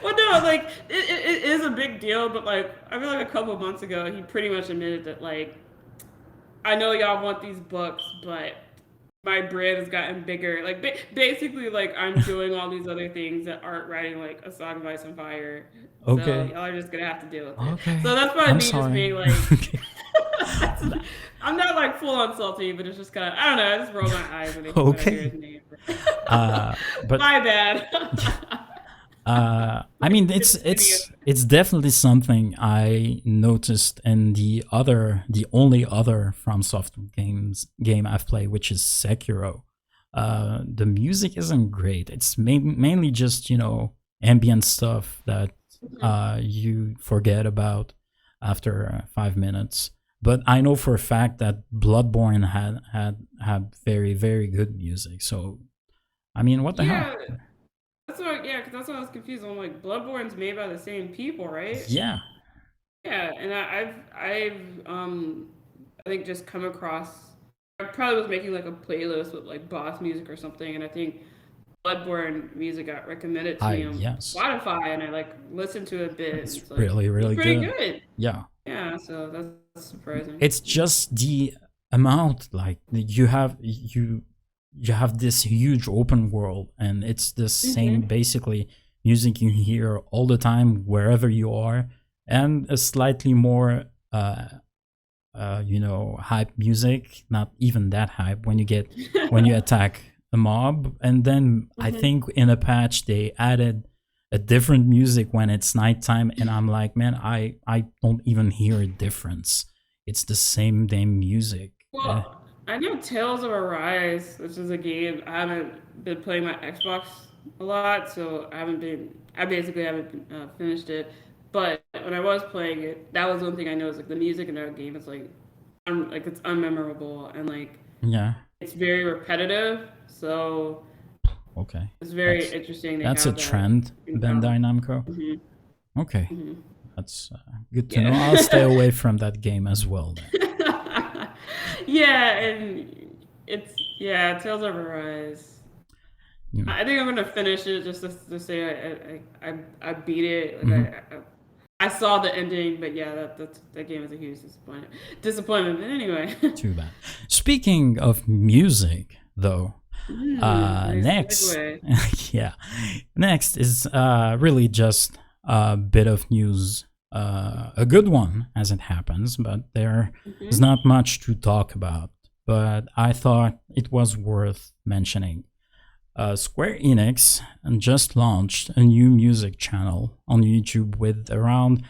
S2: well, no, like it is a big deal, but like I feel like a couple of months ago, he pretty much admitted that like I know y'all want these books, but my brand has gotten bigger. Like basically, like I'm doing all these other things that aren't writing like a Song of Ice and Fire. So
S1: okay,
S2: y'all are just gonna have to deal with it.
S1: okay.
S2: So that's probably
S1: I'm
S2: me just
S1: sorry.
S2: being like,
S1: Okay.
S2: I'm not like full on salty, but it's just kind of I don't know. I just roll my eyes when I hear his
S1: Okay.
S2: name.
S1: But
S2: My bad.
S1: I mean,
S2: Idiot.
S1: it's definitely something I noticed in the only other FromSoft game I've played, which is Sekiro. The music isn't great. It's mainly just ambient stuff that you forget about after 5 minutes. But I know for a fact that Bloodborne had very very good music. So I mean, what the hell?
S2: Yeah, because that's what I was confused. I'm like, Bloodborne's made by the same people, right?
S1: Yeah.
S2: Yeah, and I think just come across. I probably was making like a playlist with like boss music or something, and I think Bloodborne music got recommended to me on
S1: Yes.
S2: Spotify, and I like listened to it a bit, and
S1: It's
S2: it's like
S1: really,
S2: it was
S1: really
S2: pretty
S1: good.
S2: good.
S1: Yeah.
S2: Yeah, so that's surprising.
S1: It's just the amount, like you have this huge open world, and it's the same
S2: Hmm.
S1: basically music you hear all the time wherever you are, and a slightly more hype music, not even that hype when you attack a mob. And then I
S2: Hmm.
S1: think in a patch they added a different music when it's nighttime, and I'm like, man, I don't even hear a difference. It's the same damn music.
S2: Well, I know Tales of Arise, which is a game I haven't been playing my Xbox a lot, so I basically haven't finished it. But when I was playing it, that was one thing I noticed. Like the music in that game is like it's unmemorable and like
S1: Yeah.
S2: it's very repetitive. So
S1: Okay.
S2: it's very
S1: That's
S2: interesting they
S1: that's a
S2: have that
S1: trend,
S2: in common.
S1: Bandai Namco.
S2: Hmm.
S1: Okay,
S2: Hmm.
S1: that's good to know. I'll stay
S2: Yeah.
S1: away from that game as well then.
S2: Yeah, and it's yeah, Tales of Arise.
S1: Mm.
S2: I think I'm gonna finish it just to say I beat it.
S1: Mhm.
S2: I saw the ending, but yeah, that game was a huge disappointment. Disappointment. But anyway,
S1: Too bad. Speaking of music, though,
S2: nice
S1: next,
S2: segue.
S1: yeah, next is really just a bit of news, a good one as it happens, but there is
S2: Hmm.
S1: not much to talk about. But I thought it was worth mentioning. Square Enix just launched a new music channel on YouTube with around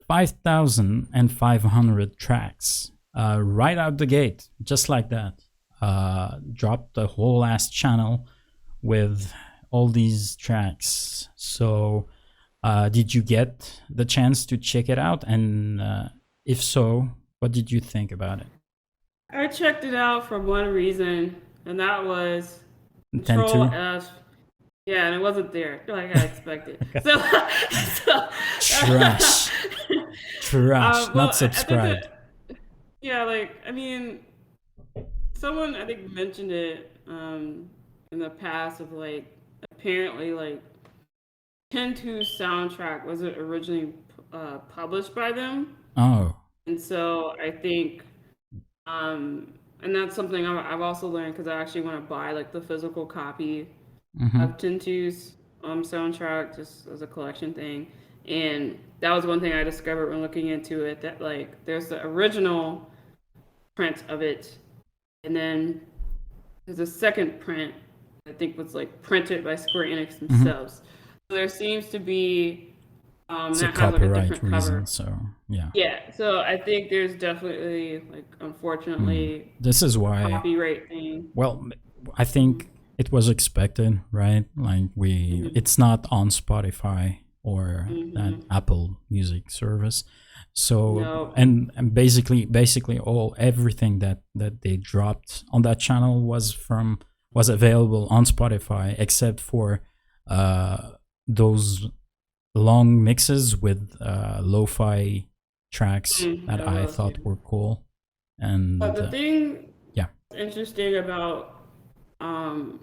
S1: 5,500 tracks right out the gate, just like that. Dropped the whole ass channel with all these tracks. So, did you get the chance to check it out? And if so, what did you think about it?
S2: I checked it out for one reason, and that was
S1: Tend
S2: Control
S1: to
S2: F. Yeah, and it wasn't there like I expected. So, so
S1: trash, trash, not
S2: well, I think
S1: subscribed.
S2: that yeah, like I mean, someone I think mentioned it in the past of like apparently like 10-2 soundtrack wasn't originally published by them,
S1: Oh,
S2: and so I think and that's something I've also learned because I actually want to buy like the physical copy
S1: mm-hmm.
S2: of 10-2's soundtrack just as a collection thing, and that was one thing I discovered when looking into it that like there's the original print of it and then there's a second print I think was like printed by Square Enix
S1: Hmm.
S2: themselves. So there seems to be
S1: It's a
S2: that has like a
S1: copyright
S2: different
S1: reason,
S2: cover.
S1: so yeah.
S2: Yeah, so I think there's definitely like
S1: Mm.
S2: unfortunately
S1: This is
S2: a
S1: why.
S2: copyright thing.
S1: Well, I think it was expected, right? Like
S2: Mm-hmm.
S1: it's not on Spotify or that
S2: Mm-hmm.
S1: Apple Music service. So
S2: No.
S1: and basically all everything that they dropped on that channel was available on Spotify except for uh those long mixes with lo-fi tracks
S2: Yeah,
S1: that I
S2: those, yeah.
S1: thought were cool.
S2: But
S1: And
S2: the thing
S1: yeah.
S2: that's interesting about um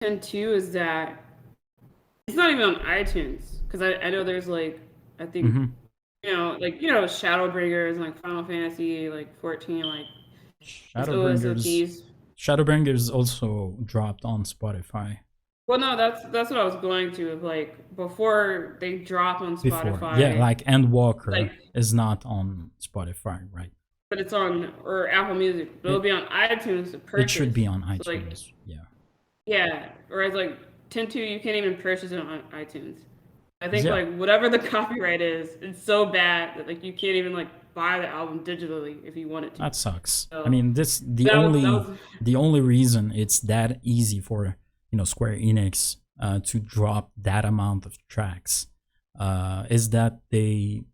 S2: 10.2 is that it's not even on iTunes because I know there's like I think
S1: Hmm.
S2: Shadowbringers and like Final Fantasy like 14 like these
S1: Shadowbringers
S2: OSOTs.
S1: Shadowbringers also dropped on Spotify
S2: Well, no, that's what I was going to. Like before they drop on
S1: before. Yeah,
S2: Spotify,
S1: like Endwalker
S2: like
S1: is not on Spotify, right?
S2: but it's on or Apple Music, but it'll
S1: It
S2: be on iTunes to
S1: it should
S2: purchase.
S1: be on
S2: So like
S1: iTunes. Yeah.
S2: yeah, whereas like 10.2 you can't even purchase it on iTunes. I think
S1: Yeah,
S2: like whatever the copyright is, it's so bad that like you can't even like buy the album digitally if you wanted to.
S1: that sucks. I
S2: So
S1: mean, this
S2: that was
S1: the only reason it's that easy for, Square Enix to drop that amount of tracks is that they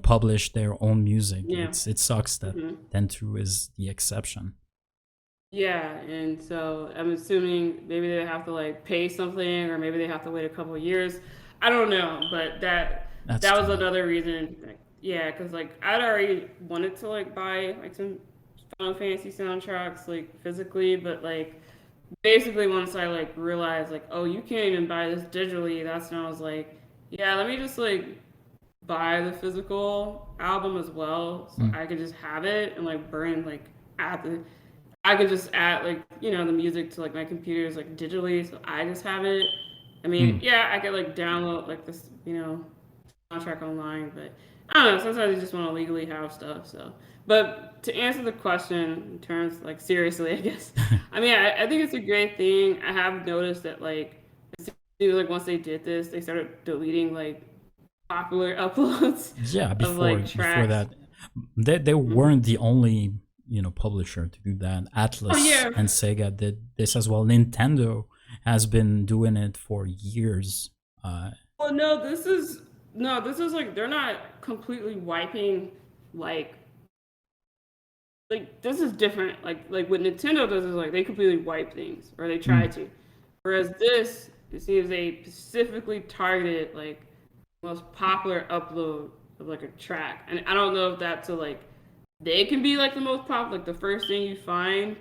S1: publish their own music.
S2: yeah.
S1: It sucks that
S2: Hmm.
S1: Dentsu is the exception.
S2: Yeah, and so I'm assuming maybe they have to like pay something, or maybe they have to wait a couple of years. I don't know, but
S1: That's
S2: that
S1: too
S2: was
S1: bad.
S2: another reason. Like, yeah, because like I'd already wanted to like buy like some Final Fantasy soundtracks like physically, but like basically once I like realized like oh you can't even buy this digitally, that's when I was like yeah let me just like buy the physical album as well so
S1: Mm,
S2: I could just have it and like burn like at the I could just add like the music to like my computers like digitally, so I just have it. I mean,
S1: mm.
S2: yeah, I could like download like this soundtrack online, but I don't know. Sometimes you just want to legally have stuff. So, but to answer the question in terms like seriously, I guess. I mean, I think it's a great thing. I have noticed that like it seems like once they did this, they started deleting like popular uploads
S1: Yeah,
S2: of like
S1: before
S2: tracks.
S1: that, they
S2: Hmm.
S1: weren't the only publisher to do that.
S2: Oh
S1: Atlas
S2: yeah.
S1: and Sega did this as well. Nintendo has been doing it for years. Uh,
S2: Well, no, this is like they're not completely wiping like this is different. Like what Nintendo does is like they completely wipe things or they try
S1: mm,
S2: to. Whereas this it seems they specifically targeted like most popular upload of like a track. And I don't know if that's a like they can be like the most popular, like the first thing you find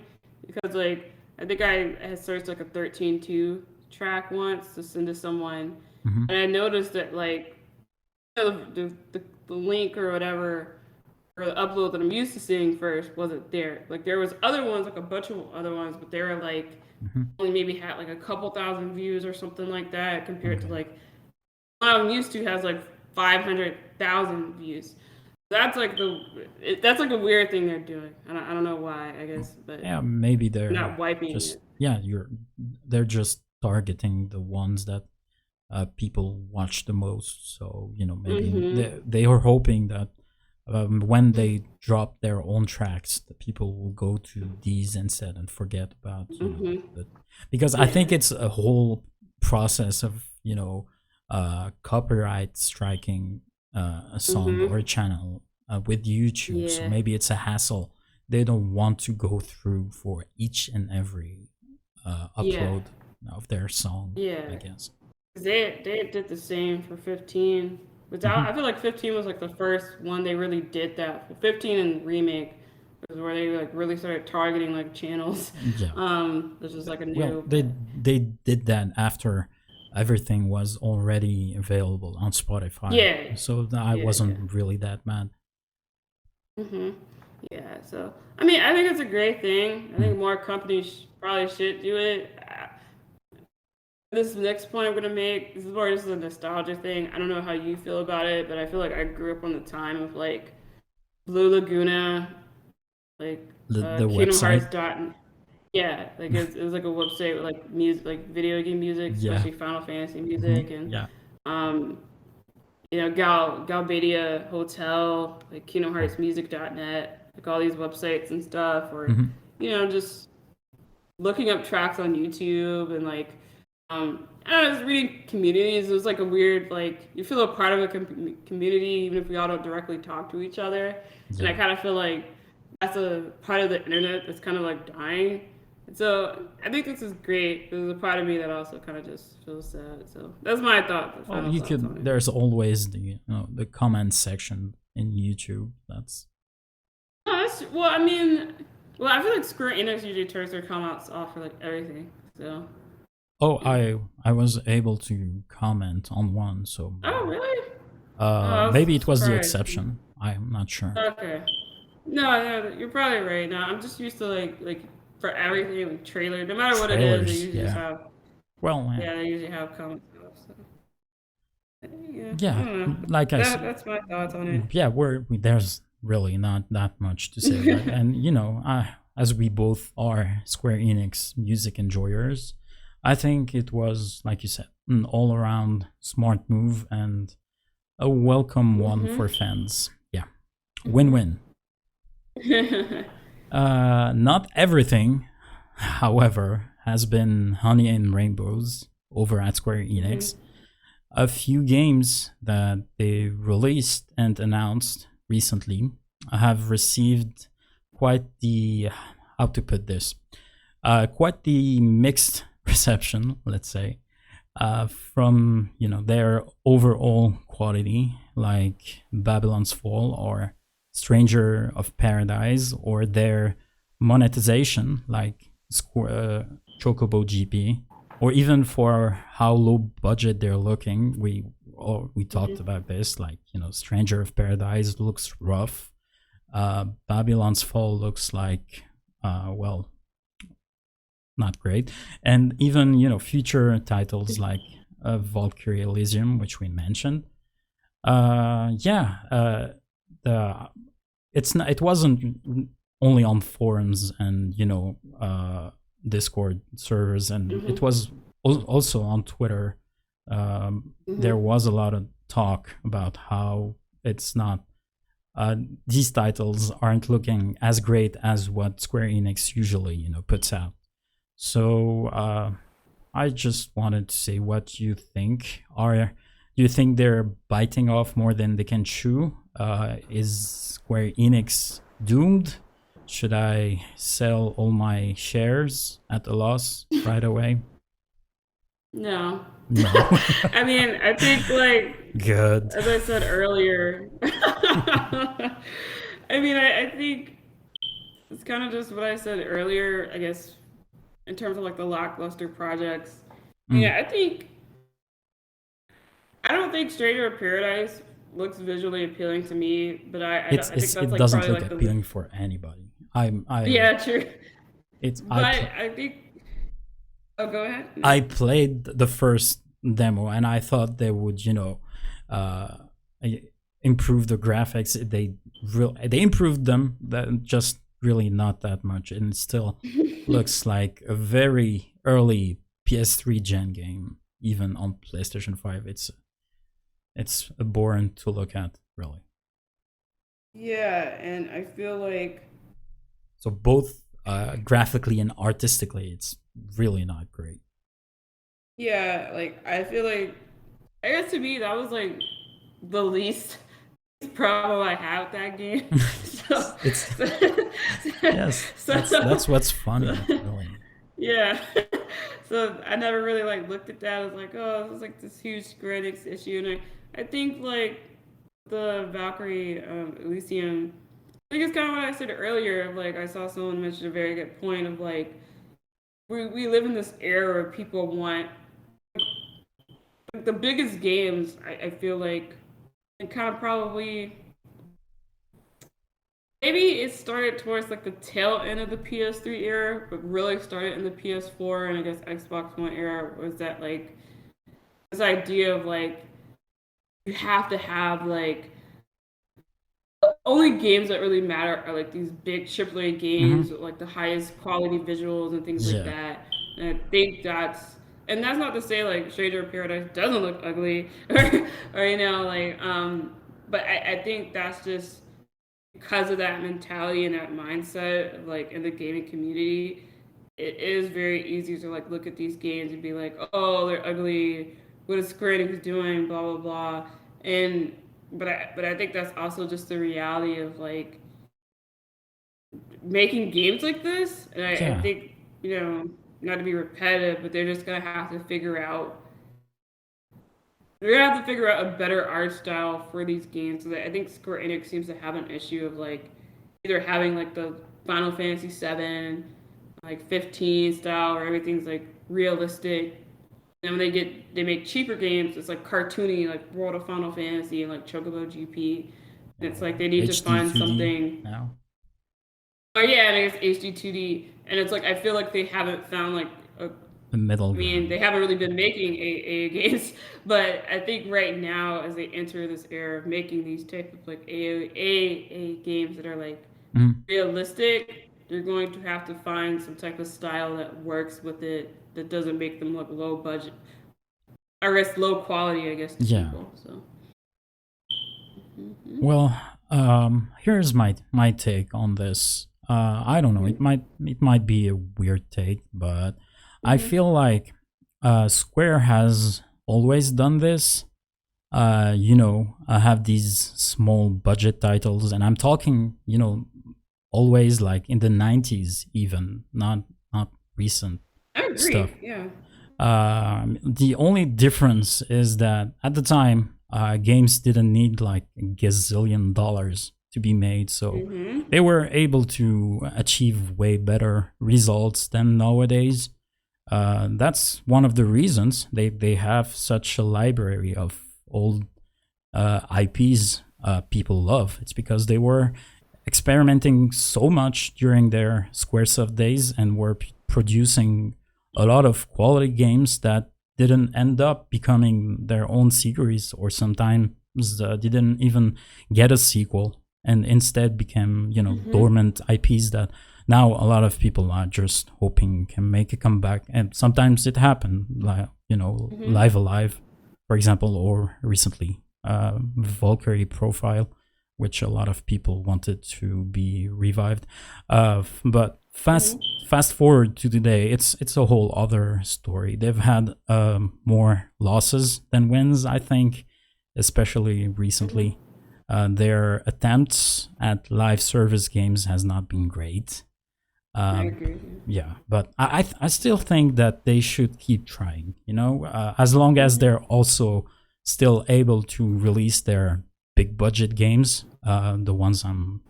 S2: because like I think I had searched like a 13.2 track once to send to someone
S1: hmm
S2: and I noticed that like the link or whatever or the upload that I'm used to seeing first wasn't there. Like there was other ones, like a bunch of other ones, but they were like
S1: hmm
S2: only maybe had like a couple thousand views or something like that compared to
S1: Okay.
S2: like what I'm used to has like 500,000 views. That's like a weird thing they're doing. I don't know why I guess, but
S1: Yeah, maybe
S2: they're
S1: they're
S2: not wiping
S1: just
S2: it.
S1: they're just targeting the ones that people watch the most. So maybe
S2: Mm-hmm.
S1: they are hoping that when they drop their own tracks, the people will go to these instead and forget about
S2: Mm-hmm.
S1: the because I think
S2: Yeah.
S1: it's a whole process of copyright striking a song or a
S2: Mm-hmm.
S1: channel with YouTube. So
S2: Yeah.
S1: maybe it's a hassle. They don't want to go through for each and every
S2: Yeah.
S1: upload of their song, I
S2: Yeah.
S1: guess.
S2: They did the same for 15.
S1: Hmm.
S2: I feel like 15 was like the first one they really did that. 15 and remake was where they like really started targeting like channels.
S1: Yeah.
S2: This was like a
S1: Well,
S2: new, but
S1: they did that after everything was already available on Spotify,
S2: yeah,
S1: so I
S2: yeah, yeah.
S1: wasn't really that mad.
S2: Hmm. Yeah. So I mean, I think it's a great thing. I
S1: Mm.
S2: think more companies probably should do it. This next point I'm gonna make, this is more just a nostalgia thing. I don't know how you feel about it, but I feel like I grew up on the time of like Blue Laguna, like
S1: The
S2: Kingdom
S1: website.
S2: Hearts dot. Yeah, like it was like a website with like music, like video game music,
S1: Yeah.
S2: especially Final Fantasy
S1: Hmm.
S2: music, and
S1: Yeah.
S2: um, Galbadia Hotel, like Kingdom
S1: Oh.
S2: Hearts Music .net, like all these websites and stuff, or
S1: Hmm.
S2: just looking up tracks on YouTube and like I don't know, just reading communities. It was like a weird like you feel a part of a community even if we all don't directly talk to each other. And I
S1: Yeah.
S2: kind of feel like that's a part of the internet that's kind of like dying. And so I think this is great. There's a part of me that also kind of just feels sad. So that's my thought, the
S1: Well,
S2: final
S1: you
S2: thoughts
S1: could.
S2: on it.
S1: There's always the the comment section in YouTube. That's.
S2: No, well, I mean, well, I feel like Square Enix usually turns their comments off for like everything. So
S1: Oh,
S2: yeah.
S1: I was able to comment on one, so
S2: Oh, really? Oh, I was
S1: maybe it was the
S2: surprised.
S1: exception. I'm not sure.
S2: Okay. No, no, you're probably right. No, I'm just used to like for everything like trailer, no matter what it is, they
S1: Trailers,
S2: usually just
S1: yeah.
S2: have
S1: Well, yeah,
S2: they usually have comments stuff. So yeah, I
S1: yeah.
S2: don't know.
S1: Like I said,
S2: That's my thoughts on it.
S1: yeah. There's really not that much to say about it, and as we both are Square Enix music enjoyers, I think it was, like you said, an all around smart move and a welcome one
S2: Mhm.
S1: for fans. Yeah, win win.
S2: Mhm.
S1: Not everything, however, has been honey and rainbows over at Square Enix. A few games that they released and announced recently have received quite the, how to put this, quite the mixed reception, let's say, from their overall quality, like Babylon's Fall or Stranger of Paradise, or their monetization, like Chocobo GP, or even for how low budget they're looking. We talked
S2: Mhm.
S1: about this, like Stranger of Paradise looks rough. Babylon's Fall looks like well, not great, and even future titles like Valkyrie Elysium, which we mentioned. Yeah, the it wasn't only on forums and Discord servers, and it
S2: Mhm.
S1: was also on Twitter. There
S2: Mhm.
S1: was a lot of talk about how it's not. These titles aren't looking as great as what Square Enix usually puts out. So I just wanted to say what you think. Do you think they're biting off more than they can chew? Is Square Enix doomed? Should I sell all my shares at a loss right away?
S2: No.
S1: No.
S2: I mean, I think like
S1: Good.
S2: as I said earlier, I mean, I think it's kind of just what I said earlier, I guess, in terms of like the lackluster projects.
S1: Mm.
S2: Yeah, I don't think Stranger of Paradise looks visually appealing to me, but I think that's
S1: It
S2: like
S1: doesn't
S2: probably
S1: look
S2: like the
S1: appealing for anybody.
S2: yeah, true.
S1: I
S2: But I think oh, go ahead.
S1: I played the first demo and I thought they would, uh, improve the graphics. They improved them, that just really not that much, and it still looks like a very early PS3 gen game. Even on PlayStation 5, it's boring to look at, really.
S2: Yeah, and I feel like
S1: So both graphically and artistically, it's really not great.
S2: yeah, like I feel like I guess to me that was like the least problem I have with that game. So,
S1: It's
S2: so,
S1: yes,
S2: so,
S1: that's what's
S2: so
S1: funny, really.
S2: yeah. So I never really like looked at that as like, oh, this is like this huge critics issue, and I think like the Valkyrie Elysium. I think it's kind of what I said earlier. Of like I saw someone mention a very good point of like we live in this era where people want like, the biggest games. I feel like it kind of probably maybe it started towards like the tail end of the PS3 era, but really started in the PS4 and I guess Xbox One era was that like this idea of like you have to have like only games that really matter are like these big AAA games
S1: Hmm.
S2: with like the highest quality visuals and things like
S1: Yeah.
S2: that. And I think and that's not to say like Stranger of Paradise doesn't look ugly or but I think that's just because of that mentality and that mindset, like in the gaming community, it is very easy to like look at these games and be like, oh, they're ugly. What is Square Enix doing? Blah blah blah. And but I think that's also just the reality of like making games like this. And I
S1: Yeah.
S2: think not to be repetitive, but they're just gonna have to figure out a better art style for these games. I think Square Enix seems to have an issue of like either having like the Final Fantasy VII, like 15 style, where everything's like realistic. And when they make cheaper games, it's like cartoony, like World of Final Fantasy and like Chocobo GP. And it's like they need to
S1: HD
S2: find
S1: 2D
S2: something.
S1: now.
S2: Oh yeah, and I guess HD 2D, and it's like I feel like they haven't found like a
S1: The middle
S2: I mean, they
S1: ground.
S2: haven't really been making AA games, but I think right now, as they enter this era of making these type of like AA games that are like
S1: Mm.
S2: realistic, you're going to have to find some type of style that works with it that doesn't make them look low budget, I guess low quality, I guess to
S1: Yeah.
S2: people. So, hmm
S1: Well, here's my take on this. I don't know. It might be a weird take, but I
S2: hmm
S1: feel like Square has always done this. Have these small budget titles, and I'm talking, always like in the '90s, even not recent
S2: I
S1: stuff.
S2: agree. Yeah.
S1: The only difference is that at the time, games didn't need like a gazillion dollars to be made, so
S2: hmm
S1: they were able to achieve way better results than nowadays. That's one of the reasons they have such a library of old IPs people love. It's because they were experimenting so much during their Squaresoft days and were producing a lot of quality games that didn't end up becoming their own series, or sometimes didn't even get a sequel and instead became,
S2: hmm
S1: dormant IPs that now a lot of people are just hoping can make a comeback. And sometimes it happened, like,
S2: hmm
S1: Live Alive, for example, or recently Valkyrie Profile, which a lot of people wanted to be revived. But
S2: hmm
S1: fast forward to today, it's a whole other story. They've had more losses than wins, I think, especially recently.
S2: hmm
S1: Their attempts at live service games has not been great.
S2: I
S1: Um,
S2: agree.
S1: yeah, but I still think that they should keep trying. As long as
S2: hmm
S1: they're also still able to release their big budget games, the ones I'm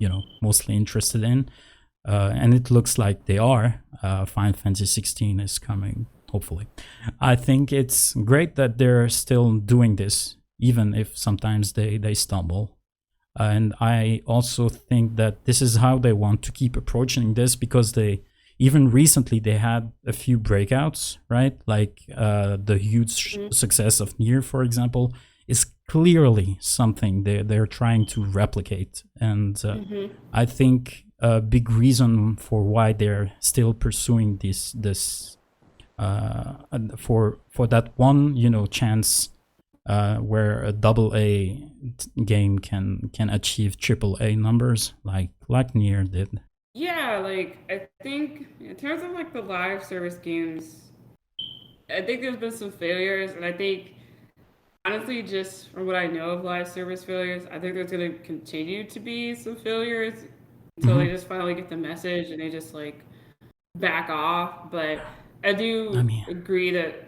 S1: mostly interested in, and it looks like they are. Final Fantasy XVI is coming, hopefully. I think it's great that they're still doing this, even if sometimes they stumble. And I also think that this is how they want to keep approaching this, because they even recently they had a few breakouts, right? Like the huge success of Nier, for example, is clearly something they're trying to replicate. And
S2: hmm
S1: I think a big reason for why they're still pursuing this for that one chance where a double A game can achieve triple A numbers, like Nier did.
S2: Yeah, like I think in terms of like the live service games, I think there's been some failures, and I think honestly, just from what I know of live service failures, I think there's going to continue to be some failures until they
S1: Hmm.
S2: just finally get the message and they just like back off. But I
S1: I
S2: do
S1: mean,
S2: agree that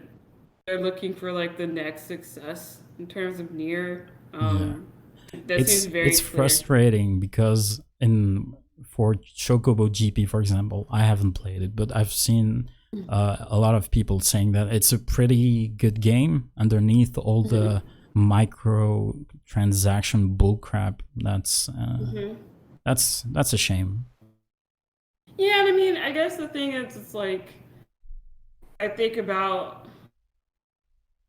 S2: they're looking for like the next success in terms of Nier.
S1: yeah,
S2: That seems
S1: it's
S2: very clear.
S1: frustrating because in for Chocobo GP, for example, I haven't played it, but I've seen a lot of people saying that it's a pretty good game underneath all
S2: hmm
S1: the micro transaction bullcrap.
S2: hmm
S1: That's a shame.
S2: Yeah, and I mean, I guess the thing is, it's like I think about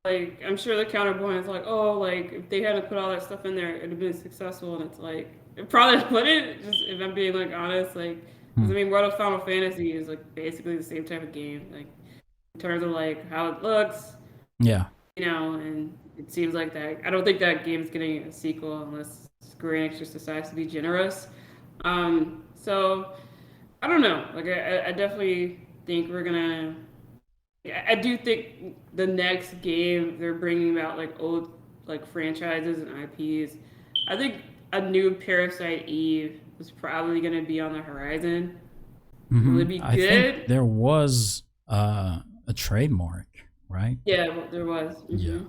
S2: I'm sure the counterpoint is like, oh, like if they hadn't put all that stuff in there, it'd have been successful, and it's like it probably wouldn't. Just if I'm being like honest, like because
S1: Hmm.
S2: I mean, World of Final Fantasy is like basically the same type of game, like in terms of like how it looks,
S1: Yeah.
S2: and it seems like that. I don't think that game's getting a sequel unless Square Enix just decides to be generous. So I don't know. Like I definitely think we're gonna. I do think the next game they're bringing out like old like franchises and IPs. I think a new Parasite Eve is probably gonna be on the horizon. Will
S1: Hmm.
S2: it be
S1: I think
S2: good?
S1: there was a trademark, right?
S2: Yeah, there was.
S1: Yeah.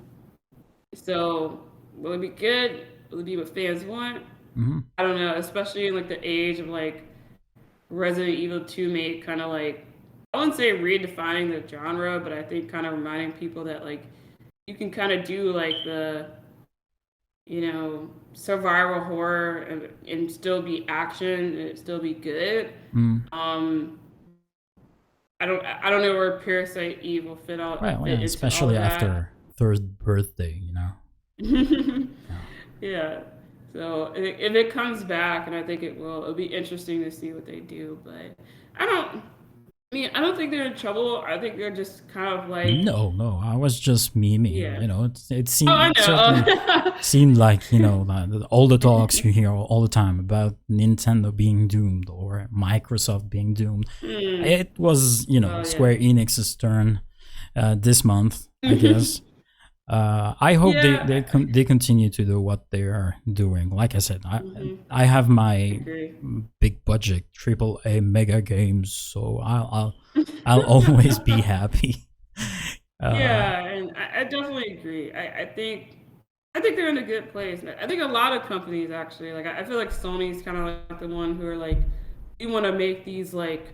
S2: So will it be good? Will it be what fans want?
S1: Hmm.
S2: I don't know, especially in like the age of like Resident Evil 2 made kind of like I wouldn't say redefining the genre, but I think kind of reminding people that like you can kind of do like the survival horror and still be action and it still be good.
S1: Mm.
S2: Um, I don't know where Parasite Eve will
S1: Well, yeah,
S2: fit into all
S1: especially
S2: of that.
S1: after third birthday, you know. Yeah.
S2: Yeah. So if it comes back, and I think it will, it'll be interesting to see what they do. But I don't. I mean, I don't think they're in trouble. I think they're just kind of like,
S1: No, no, I was just memeing.
S2: yeah.
S1: You know, it
S2: Oh, I
S1: seemed certainly
S2: know.
S1: seemed like all the talks you hear all the time about Nintendo being doomed or Microsoft being doomed.
S2: Hmm.
S1: It was
S2: Oh yeah.
S1: Square Enix's turn this month, I guess. I hope
S2: Yeah.
S1: they continue to do what they are doing. Like I said,
S2: Hmm.
S1: I have
S2: I
S1: my
S2: agree.
S1: big budget triple A mega games, so I'll always be happy. Uh,
S2: Yeah, and I definitely agree. I think they're in a good place. I think a lot of companies actually like I feel like Sony's kind of like the one who are like we want to make these like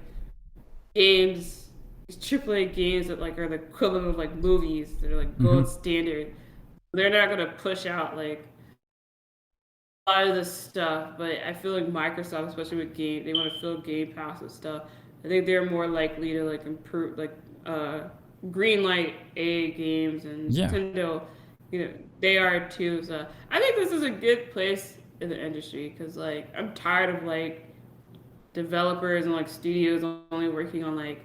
S2: games, these AAA games that like are the equivalent of like movies. They're like gold
S1: mhm.
S2: standard. They're not gonna push out like a lot of this stuff, but I feel like Microsoft, especially with game, they want to fill Game Pass with stuff. I think they're more likely to like improve, like uh, green light A games, and
S1: Yeah.
S2: Nintendo, they are too. So I think this is a good place in the industry because like I'm tired of like developers and like studios only working on like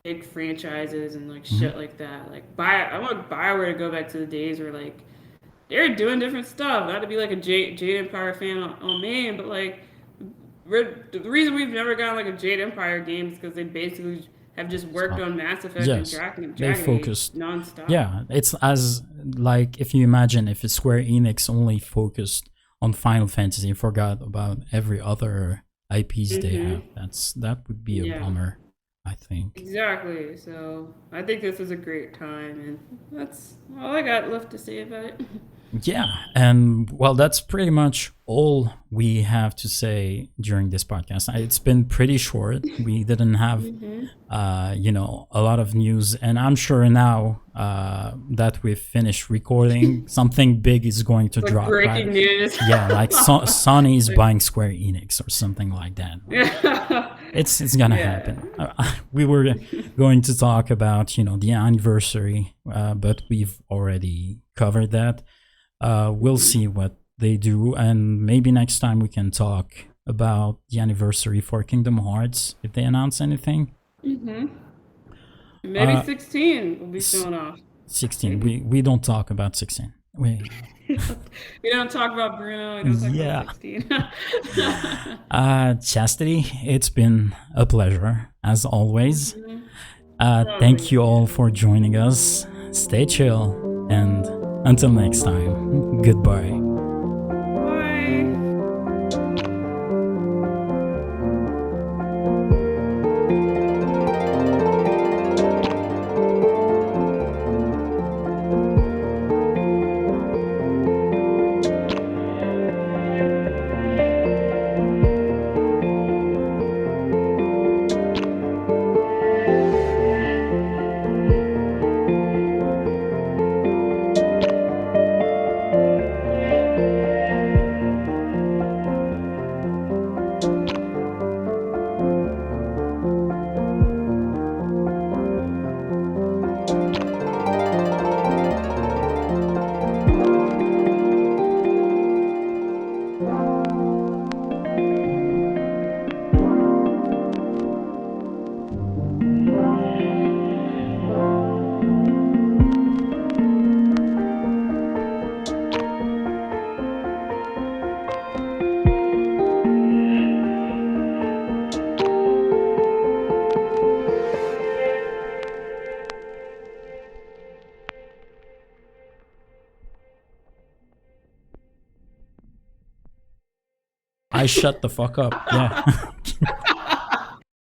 S2: big franchises and like
S1: Mhm.
S2: shit like that. I want Bioware to go back to the days where like they're doing different stuff. Not to be like a Jade Empire fan on main, but like the reason we've never gotten like a Jade Empire game is because they basically have just worked
S1: So
S2: on Mass Effect and
S1: yes, they
S2: Dragon Age
S1: focused.
S2: nonstop.
S1: Yeah, it's as like if you imagine if Square Enix only focused on Final Fantasy and forgot about every other IPs they have.
S2: Hmm.
S1: That would be a
S2: Yeah,
S1: bummer, I think.
S2: exactly. So I think this is a great time, and that's all I got left to say about it.
S1: Yeah, and well, that's pretty much all we have to say during this podcast. It's been pretty short. We didn't have,
S2: Hmm.
S1: a lot of news, and I'm sure now that we've finished recording, something big is going to
S2: Like
S1: drop, right?
S2: breaking news.
S1: Yeah, like Sony is buying Square Enix or something like that.
S2: Yeah.
S1: It's gonna
S2: Yeah.
S1: happen. We were going to talk about the anniversary, but we've already covered that. We'll
S2: Hmm.
S1: see what they do, and maybe next time we can talk about the anniversary for Kingdom Hearts if they announce anything.
S2: Hmm. Maybe
S1: Uh,
S2: 16 will be
S1: s-
S2: showing off.
S1: 16.
S2: Maybe.
S1: We don't talk about 16. We
S2: We don't talk about Bruno. We don't talk about
S1: Yeah.
S2: 16.
S1: Chastity, it's been a pleasure as always.
S2: Mhm.
S1: Thank
S2: Always,
S1: you all
S2: yeah.
S1: for joining us. Stay chill, and until next time, goodbye.
S2: Bye.
S1: I shut the fuck up. Yeah.